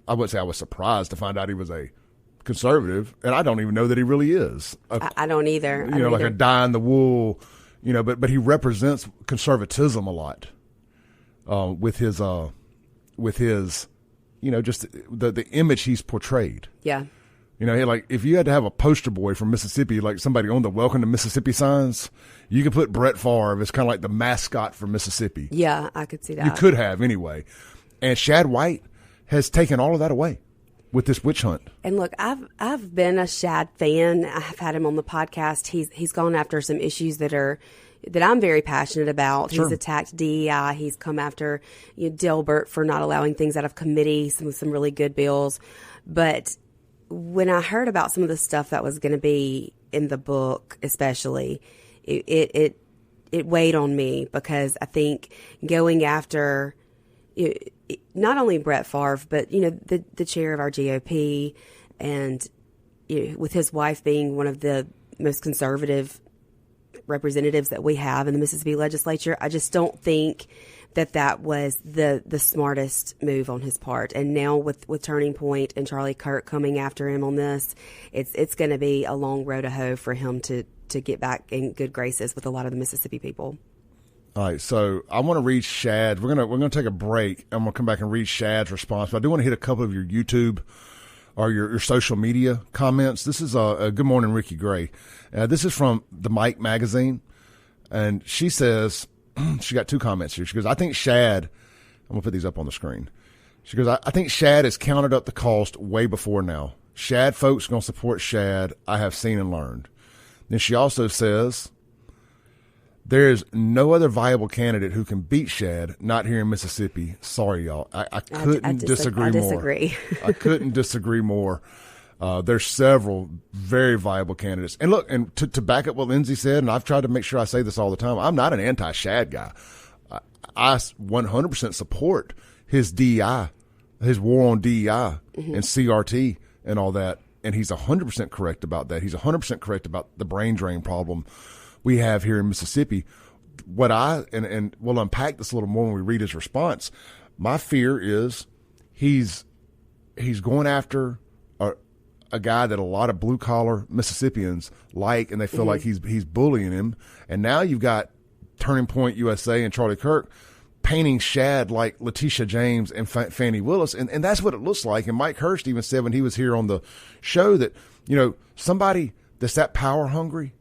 I would say I was surprised to find out he was a conservative, and I don't even know that he really is. I don't either. Like a dyed in the wool, but he represents conservatism a lot with his just the image he's portrayed. Yeah. Like if you had to have a poster boy from Mississippi, like somebody on the Welcome to Mississippi signs, you could put Brett Favre as kind of like the mascot for Mississippi. Yeah, I could see that. You could have anyway. And Shad White has taken all of that away with this witch hunt. And look, I've been a Shad fan. I've had him on the podcast. He's gone after some issues that I'm very passionate about. Sure. He's attacked DEI. He's come after Delbert for not allowing things out of committee, some really good bills. But when I heard about some of the stuff that was going to be in the book, especially, it weighed on me, because I think going after not only Brett Favre, but the chair of our GOP, and with his wife being one of the most conservative representatives that we have in the Mississippi legislature, I just don't think that was the smartest move on his part. And now with Turning Point and Charlie Kirk coming after him on this, it's going to be a long road to hoe for him to get back in good graces with a lot of the Mississippi people. All right, so I want to read Shad. We're gonna take a break. I'm gonna come back and read Shad's response. But I do want to hit a couple of your YouTube or your social media comments. This is Good Morning Ricky Gray. This is from the Mike magazine, and she says she got two comments here. She goes, I think Shad. I'm gonna put these up on the screen. She goes, I think Shad has counted up the cost way before now. Shad folks gonna support Shad. I have seen and learned. Then she also says, there is no other viable candidate who can beat Shad, not here in Mississippi. Sorry, y'all. I couldn't disagree more. I couldn't disagree more. There's several very viable candidates. And look, and to back up what Lindsay said, and I've tried to make sure I say this all the time, I'm not an anti-Shad guy. I 100% support his DEI, his war on DEI and CRT and all that. And he's 100% correct about that. He's 100% correct about the brain drain problem we have here in Mississippi. What and we'll unpack this a little more when we read his response. My fear is he's going after a guy that a lot of blue collar Mississippians like, and they feel like he's bullying him. And now you've got Turning Point USA and Charlie Kirk painting Shad like Letitia James and Fannie Willis, and that's what it looks like. And Mike Hurst even said when he was here on the show that somebody that's that power hungry.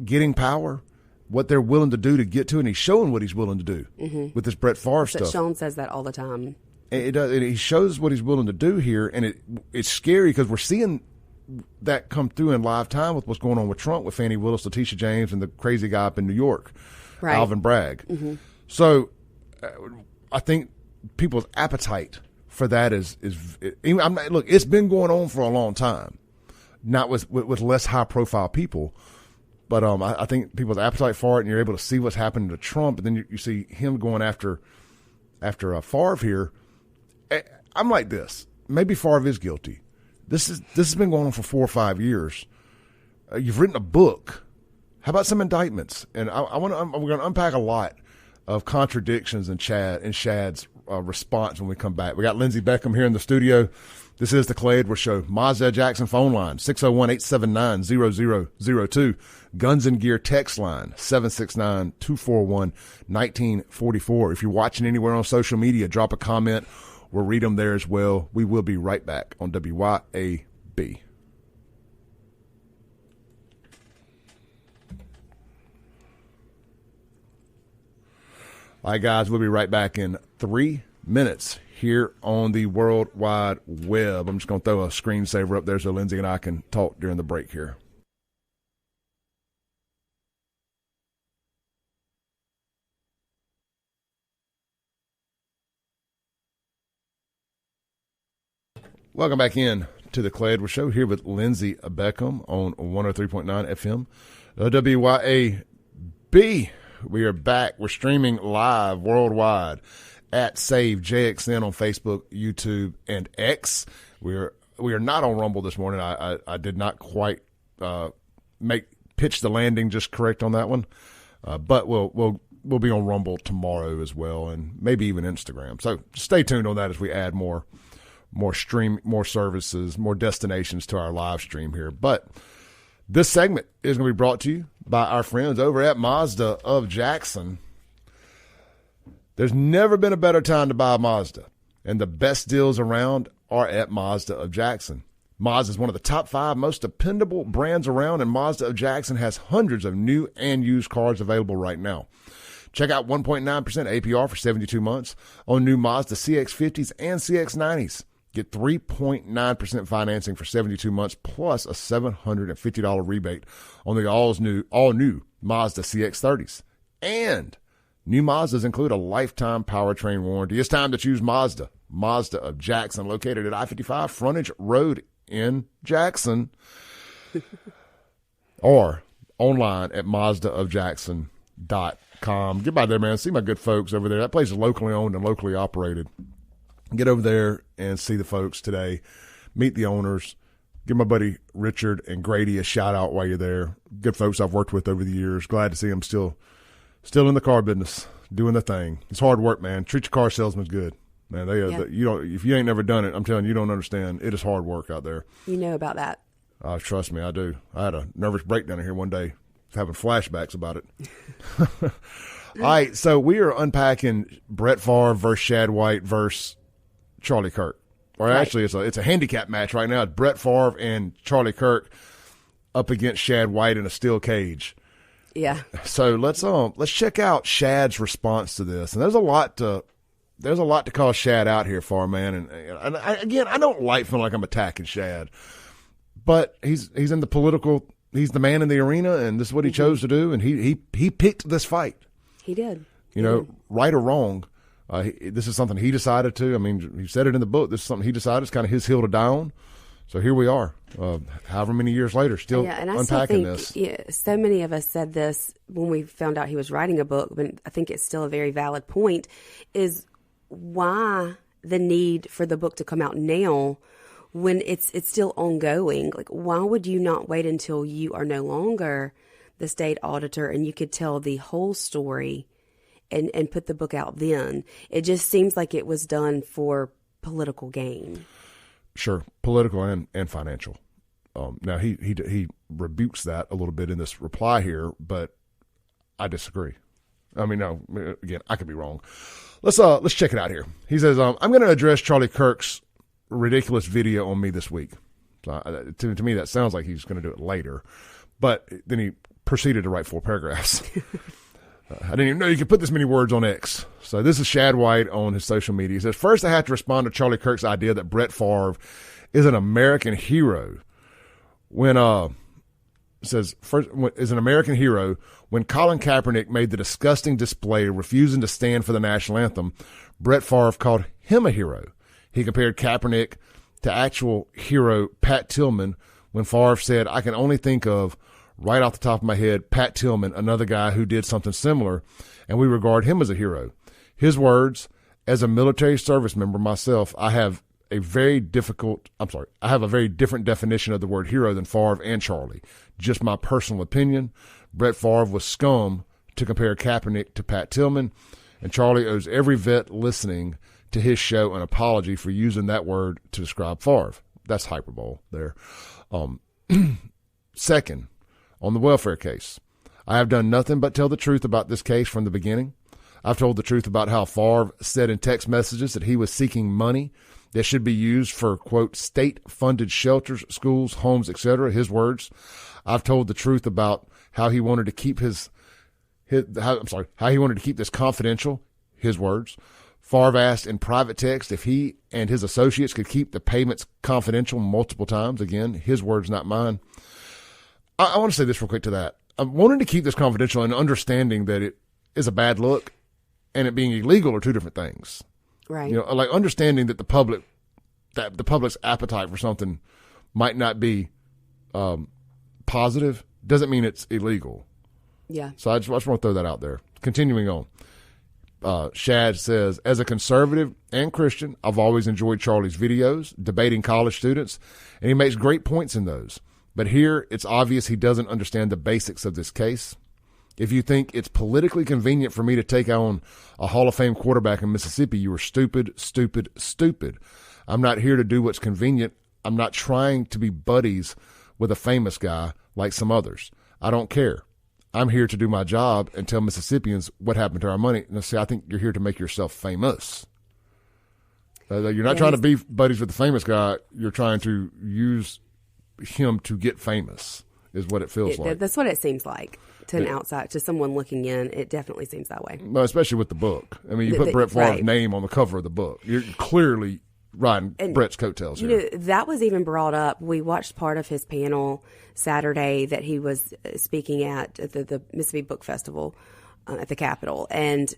Getting power, what they're willing to do to get to, and he's showing what he's willing to do with this Brett Favre stuff. Sean says that all the time. He shows what he's willing to do here, and it's scary because we're seeing that come through in live time with what's going on with Trump, with Fannie Willis, Letitia James, and the crazy guy up in New York, right. Alvin Bragg. So I think people's appetite for that is look, it's been going on for a long time, not with less high profile people. But I think people's appetite for it, and you're able to see what's happening to Trump, and then you see him going after Favre here. I'm like this. Maybe Favre is guilty. This has been going on for 4 or 5 years. You've written a book. How about some indictments? And we're going to unpack a lot of contradictions in Shad's response when we come back. We got Lindsey BECKHAM here in the studio. This is the Clay Edwards Show. Mazda Jackson phone line, 601-879-0002. Guns and Gear text line, 769-241-1944. If you're watching anywhere on social media, drop a comment. We'll read them there as well. We will be right back on WYAB. All right, guys, we'll be right back in 3 minutes here on the World Wide Web. I'm just going to throw a screensaver up there so Lindsay and I can talk during the break here. Welcome back in to the Clay Edwards Show here with Lindsay Beckham on 103.9 FM WYAB. We are back. We're streaming live worldwide at Save JXN on Facebook, YouTube, and X. We are not on Rumble this morning. I did not quite pitch the landing just correct on that one, but we'll be on Rumble tomorrow as well, and maybe even Instagram. So stay tuned on that as we add more services, more destinations to our live stream here. But this segment is going to be brought to you by our friends over at Mazda of Jackson. There's never been a better time to buy a Mazda, and the best deals around are at Mazda of Jackson. Mazda is one of the top 5 most dependable brands around, and Mazda of Jackson has hundreds of new and used cars available right now. Check out 1.9% APR for 72 months on new Mazda CX-50s and CX-90s. Get 3.9% financing for 72 months plus a $750 rebate on the all new Mazda CX-30s. And new Mazdas include a lifetime powertrain warranty. It's time to choose Mazda. Mazda of Jackson, located at I-55 Frontage Road in Jackson. Or online at MazdaofJackson.com. Get by there, man. See my good folks over there. That place is locally owned and locally operated. Get over there and see the folks today. Meet the owners. Give my buddy Richard and Grady a shout out while you're there. Good folks I've worked with over the years. Glad to see them still in the car business, doing the thing. It's hard work, man. Treat your car salesmen good, man. If you ain't never done it, I'm telling you, you don't understand. It is hard work out there. You know about that. Trust me, I do. I had a nervous breakdown in here one day, having flashbacks about it. All right, so we are unpacking Brett Favre versus Shad White versus Charlie Kirk. Or right. Actually, it's a handicap match right now. It's Brett Favre and Charlie Kirk up against Shad White in a steel cage. Yeah. So let's check out Shad's response to this. And there's a lot to call Shad out here for, man. And I don't like feeling like I'm attacking Shad, but he's in the political. He's the man in the arena, and this is what he chose to do. And he picked this fight. He did. Right or wrong. This is something he decided to. I mean, he said it in the book. This is something he decided. It's kind of his hill to die on. So here we are, however many years later, still unpacking this. Yeah, so many of us said this when we found out he was writing a book, but I think it's still a very valid point, is why the need for the book to come out now when it's still ongoing? Like, why would you not wait until you are no longer the state auditor and you could tell the whole story and put the book out then? It just seems like it was done for political gain. Sure, political and financial. Now he rebukes that a little bit in this reply here, but I disagree. I mean, no, again, I could be wrong. Let's check it out here. He says, I'm going to address Charlie Kirk's ridiculous video on me this week. So, to me, that sounds like he's going to do it later, but then he proceeded to write 4 paragraphs. I didn't even know you could put this many words on X. So this is Shad White on his social media. He says, first I have to respond to Charlie Kirk's idea that Brett Favre is an American hero. When Colin Kaepernick made the disgusting display refusing to stand for the national anthem, Brett Favre called him a hero. He compared Kaepernick to actual hero Pat Tillman when Favre said, I can only think of, right off the top of my head, Pat Tillman, another guy who did something similar, and we regard him as a hero. His words, as a military service member myself, I have a very different definition of the word hero than Favre and Charlie. Just my personal opinion. Brett Favre was scum to compare Kaepernick to Pat Tillman, and Charlie owes every vet listening to his show an apology for using that word to describe Favre. That's hyperbole there. Second, on the welfare case, I have done nothing but tell the truth about this case from the beginning. I've told the truth about how Favre said in text messages that he was seeking money that should be used for, quote, state-funded shelters, schools, homes, etc., his words. I've told the truth about how he wanted to keep how he wanted to keep this confidential, his words. Favre asked in private text if he and his associates could keep the payments confidential multiple times. Again, his words, not mine. I want to say this real quick to that. I'm wanting to keep this confidential and understanding that it is a bad look and it being illegal are two different things. Right. You know, like understanding that the public's appetite for something might not be positive doesn't mean it's illegal. Yeah. So I just want to throw that out there. Continuing on. Shad says, as a conservative and Christian, I've always enjoyed Charlie's videos, debating college students, and he makes great points in those. But here, it's obvious he doesn't understand the basics of this case. If you think it's politically convenient for me to take on a Hall of Fame quarterback in Mississippi, you are stupid, stupid, stupid. I'm not here to do what's convenient. I'm not trying to be buddies with a famous guy like some others. I don't care. I'm here to do my job and tell Mississippians what happened to our money. Now, see, I think you're here to make yourself famous. You're not trying to be buddies with the famous guy. You're trying to use him to get famous, is what it feels like. That's what it seems like to an outside, to someone looking in. It definitely seems that way. Well, especially with the book. I mean, you put Brett Favre's name on the cover of the book. You're clearly riding Brett's coattails here. You know, that was even brought up. We watched part of his panel Saturday that he was speaking at the Mississippi Book Festival at the Capitol, and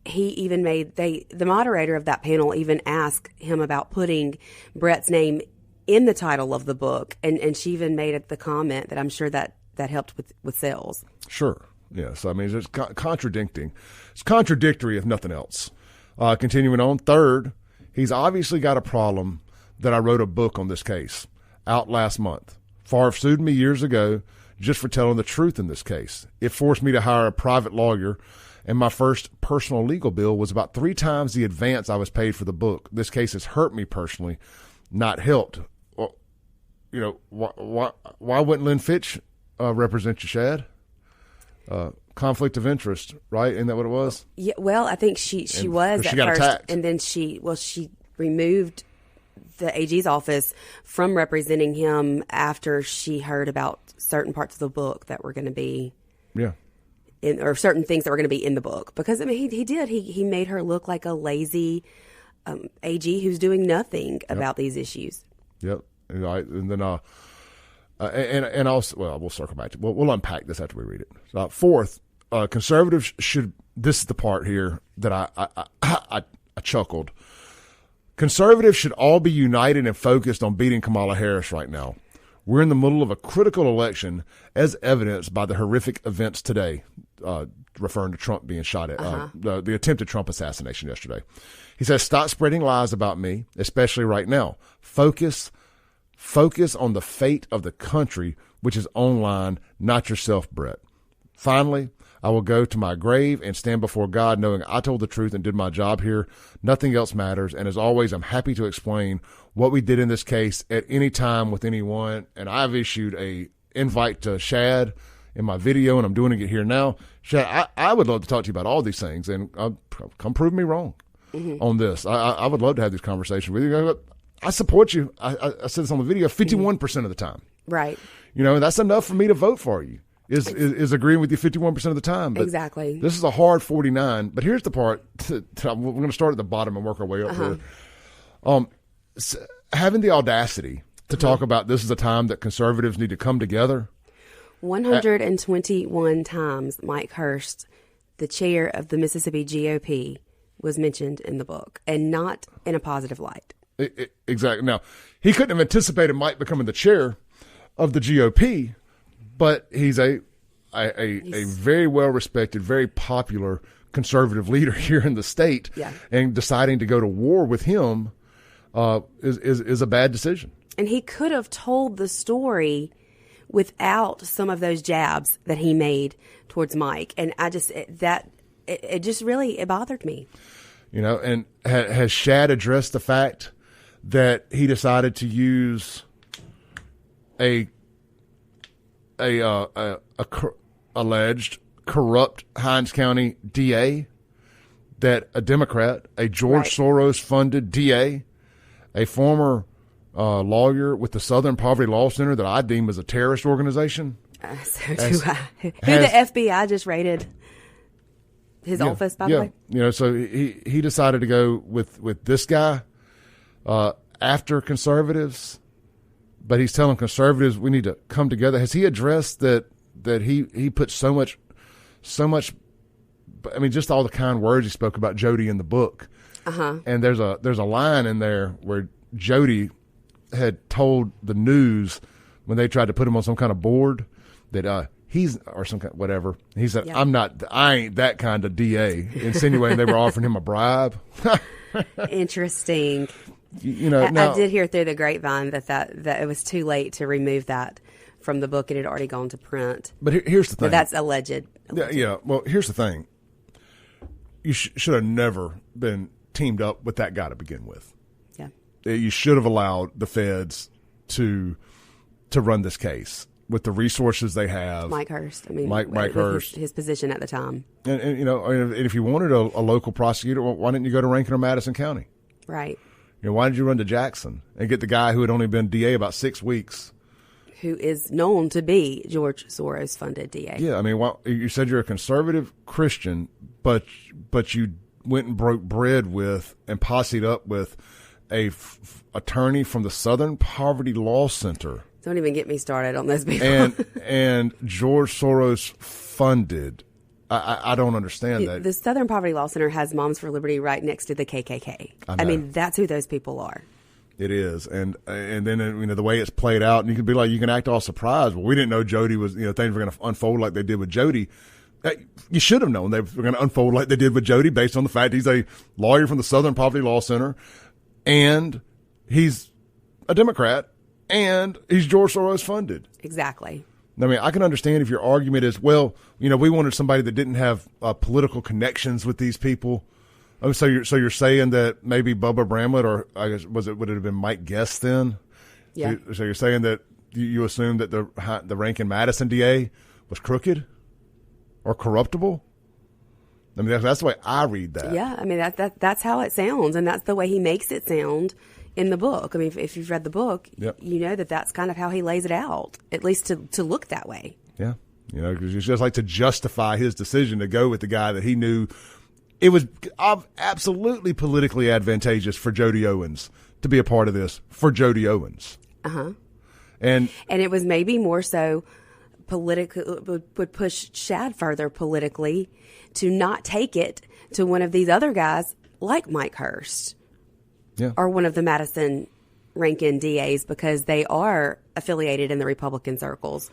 he even the moderator of that panel even asked him about putting Brett's name in the title of the book, and she even made the comment that I'm sure that helped with sales. Sure, yes. I mean, it's contradicting. It's contradictory, if nothing else. Continuing on, third, he's obviously got a problem that I wrote a book on this case out last month. Favre sued me years ago just for telling the truth in this case. It forced me to hire a private lawyer, and my first personal legal bill was about 3 times the advance I was paid for the book. This case has hurt me personally, not helped. Well, you know, why wouldn't Lynn Fitch represent you, Shad? Conflict of interest, right? Isn't that what it was? Yeah. Well, I think she was at got first, attacked. and then she removed the AG's office from representing him after she heard about certain parts of the book that were going to be, or certain things that were going to be in the book. Because I mean, he made her look like a lazy AG who's doing nothing about these issues. Yep. And then and also, well, we'll circle back to. We'll unpack this after we read it. Fourth, conservatives should. This is the part here that I chuckled. Conservatives should all be united and focused on beating Kamala Harris right now. We're in the middle of a critical election, as evidenced by the horrific events today, referring to Trump being shot at, the attempted Trump assassination yesterday. He says, stop spreading lies about me, especially right now. Focus on the fate of the country, which is online, not yourself, Brett. Finally, I will go to my grave and stand before God knowing I told the truth and did my job here. Nothing else matters. And as always, I'm happy to explain what we did in this case at any time with anyone. And I've issued a invite to Shad in my video, and I'm doing it here now. Shad, I would love to talk to you about all these things, and come prove me wrong on this. I would love to have this conversation with you. I support you. I said this on the video 51% of the time. Right. You know, that's enough for me to vote for you. Is agreeing with you 51% of the time. But exactly. This is a hard 49. But here's the part. We're going to start at the bottom and work our way up here. Having the audacity to talk about this is a time that conservatives need to come together. 121 times Mike Hurst, the chair of the Mississippi GOP, was mentioned in the book, and not in a positive light. Exactly. Now, he couldn't have anticipated Mike becoming the chair of the GOP, but he's a very well-respected, very popular conservative leader here in the state, and deciding to go to war with him is a bad decision. And he could have told the story without some of those jabs that he made towards Mike, and it just really bothered me. And has Shad addressed the fact that he decided to use a alleged corrupt Hinds County DA, that a Democrat, a George Soros funded DA, a former lawyer with the Southern Poverty Law Center that I deem as a terrorist organization. So do I. Who the FBI just raided his office, by the way. So he decided to go with this guy after conservatives, but he's telling conservatives we need to come together. Has he addressed that he put so much, I mean, just all the kind words he spoke about Jody in the book. And there's a line in there where Jody had told the news when they tried to put him on some kind of board that he's, or some kind, whatever. He said, I ain't that kind of DA, insinuating they were offering him a bribe. Interesting. Now, I did hear through the grapevine that it was too late to remove that from the book. It had already gone to print. But here's the thing. But that's alleged. Yeah. Well, here's the thing. You should have never been teamed up with that guy to begin with. Yeah. You should have allowed the feds to run this case with the resources they have. Mike Hurst. I mean, Mike Hurst. His position at the time. And if you wanted a local prosecutor, well, why didn't you go to Rankin or Madison County? Right. Why did you run to Jackson and get the guy who had only been DA about 6 weeks? Who is known to be George Soros funded DA. Yeah, I mean, you said you're a conservative Christian, but you went and broke bread with and posseed up with a attorney from the Southern Poverty Law Center. Don't even get me started on those people. and George Soros funded. I don't understand that. The Southern Poverty Law Center has Moms for Liberty right next to the KKK. I mean, that's who those people are. It is, and then the way it's played out, and you can be like, you can act all surprised. Well, we didn't know Jody was, things were going to unfold like they did with Jody. You should have known they were going to unfold like they did with Jody, based on the fact he's a lawyer from the Southern Poverty Law Center, and he's a Democrat, and he's George Soros funded. Exactly. I mean, I can understand if your argument is, well, we wanted somebody that didn't have political connections with these people. Oh, so you're saying that maybe Bubba Bramlett, or I guess would it have been Mike Guest then? Yeah. So you're saying that you assumed that the Rankin Madison DA was crooked or corruptible? I mean, that's the way I read that. Yeah, I mean that's how it sounds, and that's the way he makes it sound in the book. I mean, if you've read the book, you know that's kind of how he lays it out, at least to look that way. Yeah, because it's just like to justify his decision to go with the guy that he knew. It was absolutely politically advantageous for Jody Owens to be a part of this, for Jody Owens. And it was maybe more so would push Shad further politically to not take it to one of these other guys like Mike Hurst. Yeah. Or one of the Madison Rankin DAs, because they are affiliated in the Republican circles.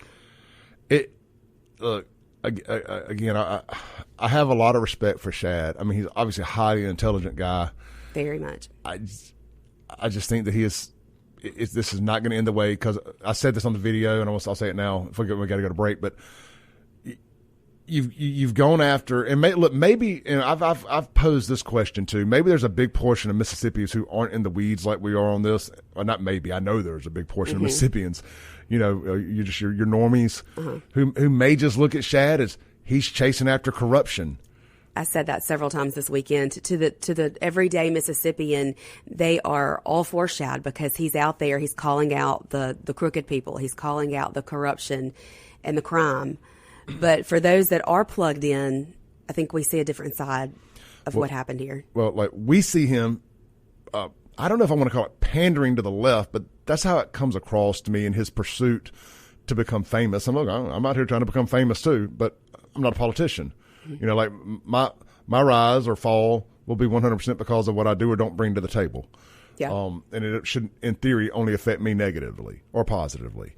Look, again, I have a lot of respect for Shad. I mean, he's obviously a highly intelligent guy. Very much. I just think that this is not going to end the way, because I said this on the video, and I'll say it now. We got to go to break, but you've gone after, and maybe, and I've posed this question too. Maybe there's a big portion of Mississippians who aren't in the weeds like we are on this. Or not maybe. I know there's a big portion of Mississippians. You're just your normies who may just look at Shad as he's chasing after corruption. I said that several times this weekend to the everyday Mississippian. They are all for Shad because he's out there. He's calling out the crooked people. He's calling out the corruption and the crime. But for those that are plugged in, I think we see a different side of what happened here. Well, like we see him, I don't know if I want to call it pandering to the left, but that's how it comes across to me in his pursuit to become famous. I'm out here trying to become famous too, but I'm not a politician. Like my rise or fall will be 100% because of what I do or don't bring to the table. Yeah. And it should, in theory, only affect me negatively or positively.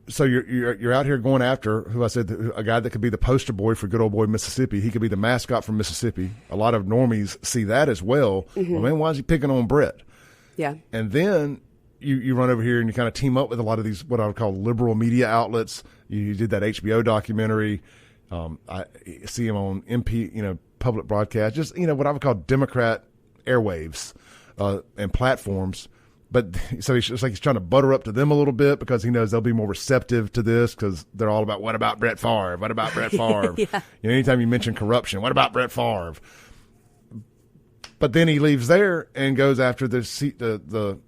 So you're out here going after who I said, a guy that could be the poster boy for good old boy Mississippi. He could be the mascot from Mississippi. A lot of normies see that as well. Well, man, why is he picking on Brett? Yeah. And then you run over here and you kind of team up with a lot of these what I would call liberal media outlets. You did that HBO documentary. I see him on public broadcast, just, what I would call Democrat airwaves and platforms. But so it's like he's trying to butter up to them a little bit because he knows they'll be more receptive to this because they're all about, what about Brett Favre? What about Brett Favre? Yeah. Anytime you mention corruption, what about Brett Favre? But then he leaves there and goes after the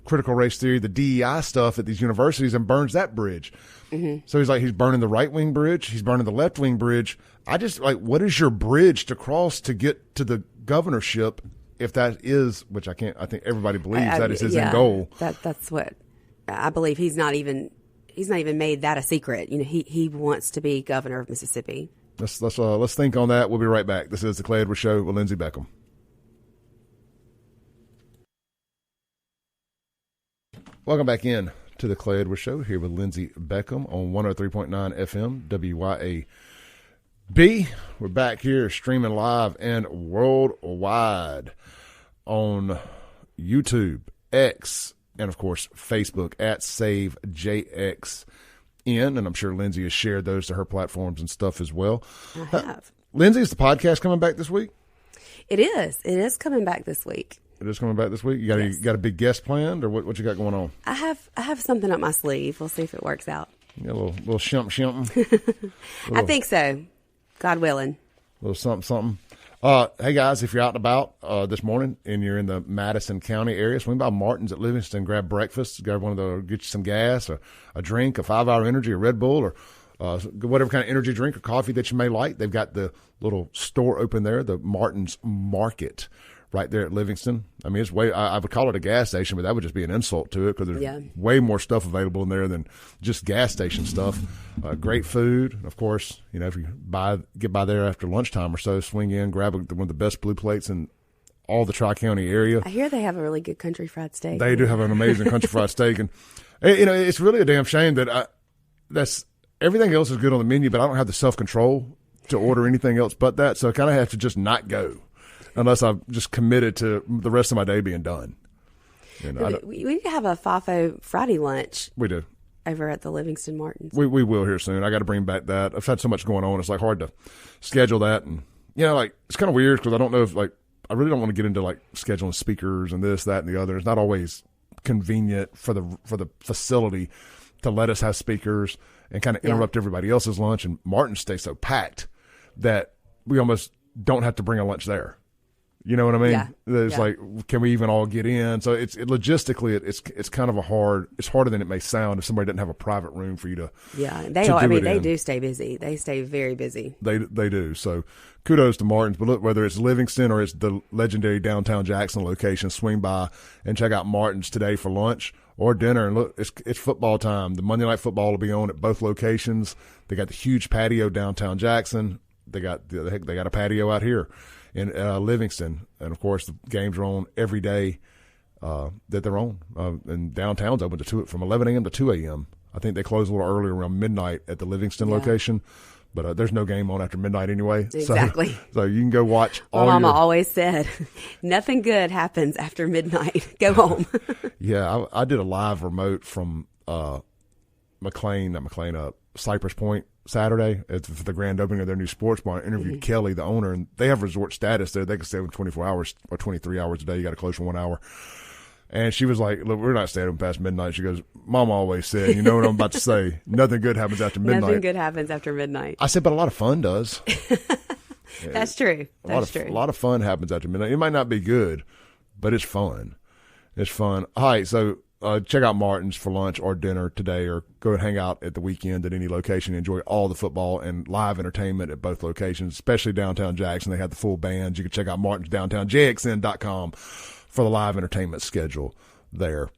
critical race theory, the DEI stuff at these universities, and burns that bridge. Mm-hmm. So he's burning the right-wing bridge. He's burning the left-wing bridge. I just what is your bridge to cross to get to the governorship? If that is, which I think everybody believes that is his end goal. That's what I believe. He's not even made that a secret. He wants to be governor of Mississippi. Let's think on that. We'll be right back. This is the Clay Edwards Show with Lindsey Beckham. Welcome back in to the Clay Edwards Show here with Lindsey Beckham on 103.9 FM WYAB. We're back here streaming live and worldwide on YouTube, X, and of course Facebook at SaveJXN. And I'm sure Lindsey has shared those to her platforms and stuff as well. I have. Lindsey, is the podcast coming back this week? It is. It is coming back this week. It is coming back this week. You got a big guest planned, or what you got going on? I have something up my sleeve. We'll see if it works out. Yeah, a little something. I think so. God willing. A little something. Hey guys, if you're out and about this morning and you're in the Madison County area, swing by Martin's at Livingston, grab breakfast, get you some gas, a drink, a 5-Hour Energy, a Red Bull, or whatever kind of energy drink or coffee that you may like. They've got the little store open there, the Martin's Market, right there at Livingston. I mean, I would call it a gas station, but that would just be an insult to it because there's way more stuff available in there than just gas station stuff. Great food. Of course, if you get by there after lunchtime or so, swing in, grab one of the best blue plates in all the Tri-County area. I hear they have a really good country fried steak. They do have an amazing country fried steak. And, it's really a damn shame that everything else is good on the menu, but I don't have the self-control to order anything else but that. So I kind of have to just not go. Unless I've just committed to the rest of my day being done. We need to have a FAFO Friday lunch. We do. Over at the Livingston Martins. We will here soon. I got to bring back that. I've had so much going on. It's hard to schedule that. And, it's kind of weird because I don't know if I really don't want to get into scheduling speakers and this, that, and the other. It's not always convenient for the facility to let us have speakers and kind of interrupt everybody else's lunch. And Martin stays so packed that we almost don't have to bring a lunch there. You know what I mean? Yeah. It's can we even all get in? So logistically, it's kind of it's harder than it may sound if somebody doesn't have a private room for you to. Yeah, they do stay busy. They stay very busy. They do. So kudos to Martins. But look, whether it's Livingston or it's the legendary downtown Jackson location, swing by and check out Martins today for lunch or dinner. And look, it's football time. The Monday Night Football will be on at both locations. They got the huge patio downtown Jackson. They got a patio out here in Livingston, and of course the games are on every day that they're on. And downtown's open from 11 a.m. to 2 a.m. I think they close a little earlier around midnight at the Livingston location, but there's no game on after midnight anyway. Exactly. So you can go watch. Mama always said, nothing good happens after midnight. Go home. Yeah, I did a live remote from Cypress Point Saturday for the grand opening of their new sports bar. I interviewed Kelly, the owner, and they have resort status there. They can stay open 24 hours or 23 hours a day. You got to close for 1 hour. And she was like, look, we're not staying open past midnight. She goes, Mama always said, you know what I'm about to say, nothing good happens after midnight. Nothing good happens after midnight. I said, but a lot of fun does. That's true. A lot of fun happens after midnight. It might not be good, but it's fun. It's fun. All right, so check out Martin's for lunch or dinner today, or go and hang out at the weekend at any location. Enjoy all the football and live entertainment at both locations, especially downtown Jackson. They have the full bands. You can check out martinsdowntownjxn.com for the live entertainment schedule there.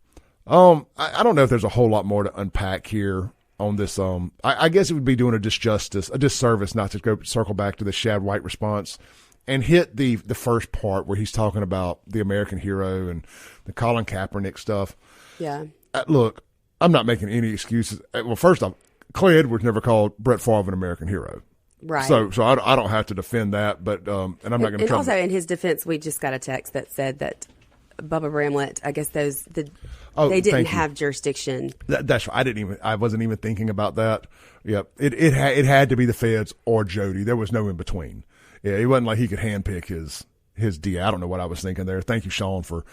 I don't know if there's a whole lot more to unpack here on this. I guess it would be doing a disservice not to go circle back to the Shad White response and hit the first part where he's talking about the American hero and the Colin Kaepernick stuff. Yeah. Look, I'm not making any excuses. Well, first off, Clay Edwards never called Brett Favre an American hero. Right. So I don't have to defend that, but and I'm not going to. And also, in his defense, we just got a text that said that Bubba Bramlett, I guess they didn't have jurisdiction. That's right. I wasn't even thinking about that. Yep. It had to be the feds or Jody. There was no in between. Yeah, he wasn't like he could handpick his DA. I don't know what I was thinking there. Thank you, Sean, for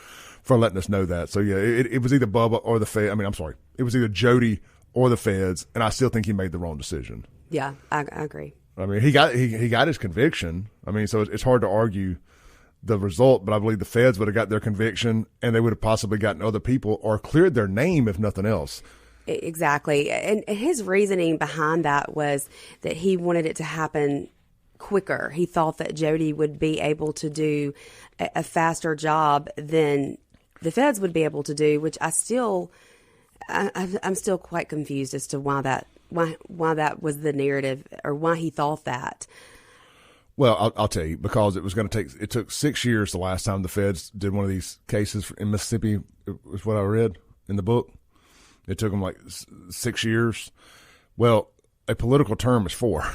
letting us know that. So yeah, it was either Bubba or the Fed. I mean, I'm sorry, it was either Jody or the Feds, and I still think he made the wrong decision. Yeah, I agree. I mean, he got his conviction. I mean, so it's hard to argue the result, but I believe the Feds would have got their conviction, and they would have possibly gotten other people or cleared their name if nothing else. Exactly. And his reasoning behind that was that he wanted it to happen quicker. He thought that Jody would be able to do a faster job than the Feds would be able to do, which I'm still quite confused as to why that was the narrative, or why he thought that. Well, I'll tell you, because it took 6 years the last time the Feds did one of these cases in Mississippi, is what I read in the book. It took them like 6 years. Well, a political term is 4.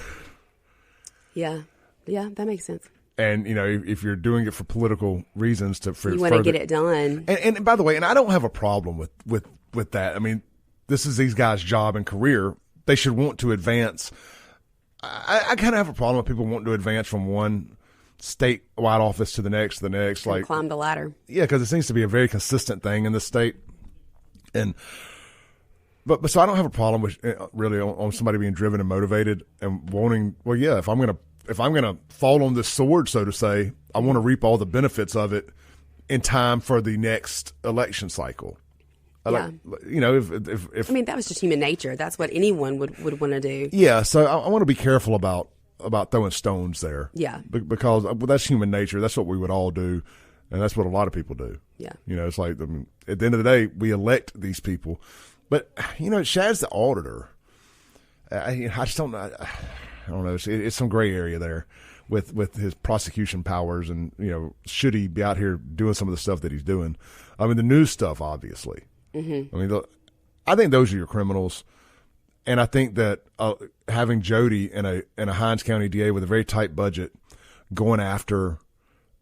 Yeah, that makes sense. And, you know, if you're doing it for political reasons you want to get it done. And by the way, and I don't have a problem with that. I mean, this is these guys' job and career. They should want to advance. I kind of have a problem with people wanting to advance from one statewide office to the next, like climb the ladder. Yeah, because it seems to be a very consistent thing in the state. But so I don't have a problem with really on somebody being driven and motivated and wanting. Well, yeah, if I'm gonna fall on this sword, so to say, I want to reap all the benefits of it in time for the next election cycle. Yeah. You know, if I mean, that was just human nature. That's what anyone would want to do. Yeah, so I want to be careful about throwing stones there. Yeah. Because that's human nature. That's what we would all do, and that's what a lot of people do. Yeah. You know, it's like, I mean, at the end of the day, we elect these people. But, you know, Shad's the auditor. I just don't know. I don't know. It's some gray area there with his prosecution powers, and, you know, should he be out here doing some of the stuff that he's doing? I mean, the news stuff, obviously. Mm-hmm. I mean, I think those are your criminals, and I think that having Jody and a Hinds County DA with a very tight budget going after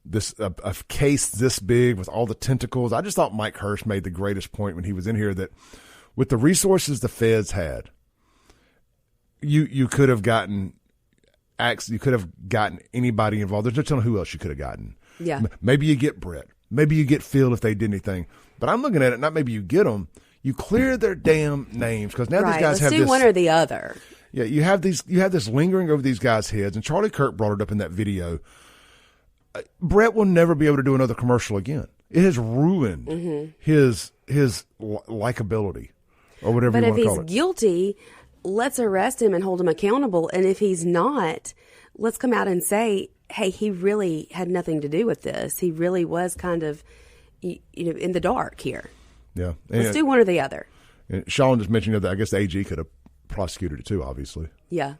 this a case this big with all the tentacles. I just thought Mike Hurst made the greatest point when he was in here that with the resources the Feds had, you could have gotten anybody involved. There's no telling who else you could have gotten. Yeah, maybe you get Brett. Maybe you get Phil if they did anything. But I'm looking at it, not maybe you get them. You clear their damn names, because now these guys have this. Let's do one or the other. Yeah, you have this lingering over these guys' heads, and Charlie Kirk brought it up in that video. Brett will never be able to do another commercial again. It has ruined his likability, or whatever you want to call it. But if he's guilty, let's arrest him and hold him accountable. And if he's not, let's come out and say, hey, he really had nothing to do with this. He really was kind of, in the dark here. Yeah. Let's do one or the other. And Sean just mentioned that I guess the AG could have prosecuted it too, obviously. Yeah.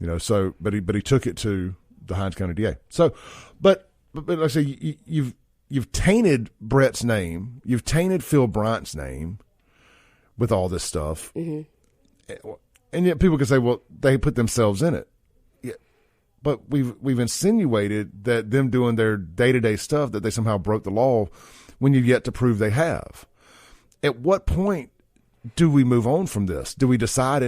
You know, so, but he took it to the Hinds County DA. So, but like I say, you've tainted Brett's name. You've tainted Phil Bryant's name with all this stuff. Mm-hmm. And yet people can say, well, they put themselves in it. Yeah. But we've insinuated that them doing their day-to-day stuff, that they somehow broke the law, when you've yet to prove they have. At what point do we move on from this? Do we decide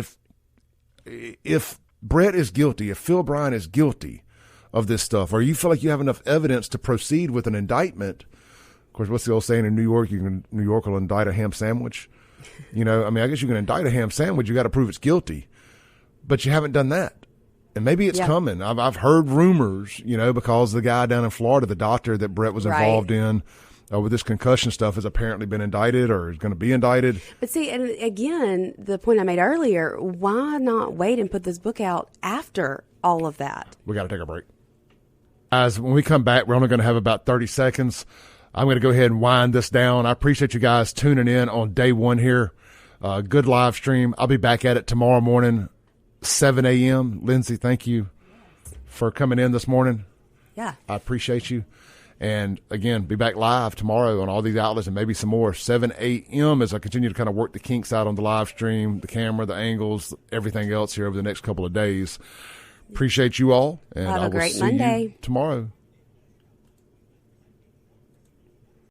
if Brett is guilty, if Phil Bryant is guilty of this stuff, or you feel like you have enough evidence to proceed with an indictment? Of course, what's the old saying in New York? New York will indict a ham sandwich. You know, I mean, I guess you can indict a ham sandwich. You got to prove it's guilty, but you haven't done that. And maybe it's coming. I've heard rumors, because the guy down in Florida, the doctor that Brett was involved in with this concussion stuff, has apparently been indicted or is going to be indicted. But see, and again, the point I made earlier, why not wait and put this book out after all of that? We got to take a break. When we come back, we're only going to have about 30 seconds. I'm going to go ahead and wind this down. I appreciate you guys tuning in on day one here. Good live stream. I'll be back at it tomorrow morning, 7 a.m. Lindsay, thank you for coming in this morning. Yeah. I appreciate you. And, again, be back live tomorrow on all these outlets and maybe some more, 7 a.m. as I continue to kind of work the kinks out on the live stream, the camera, the angles, everything else here over the next couple of days. Appreciate you all. And have I a will great see Monday. you tomorrow.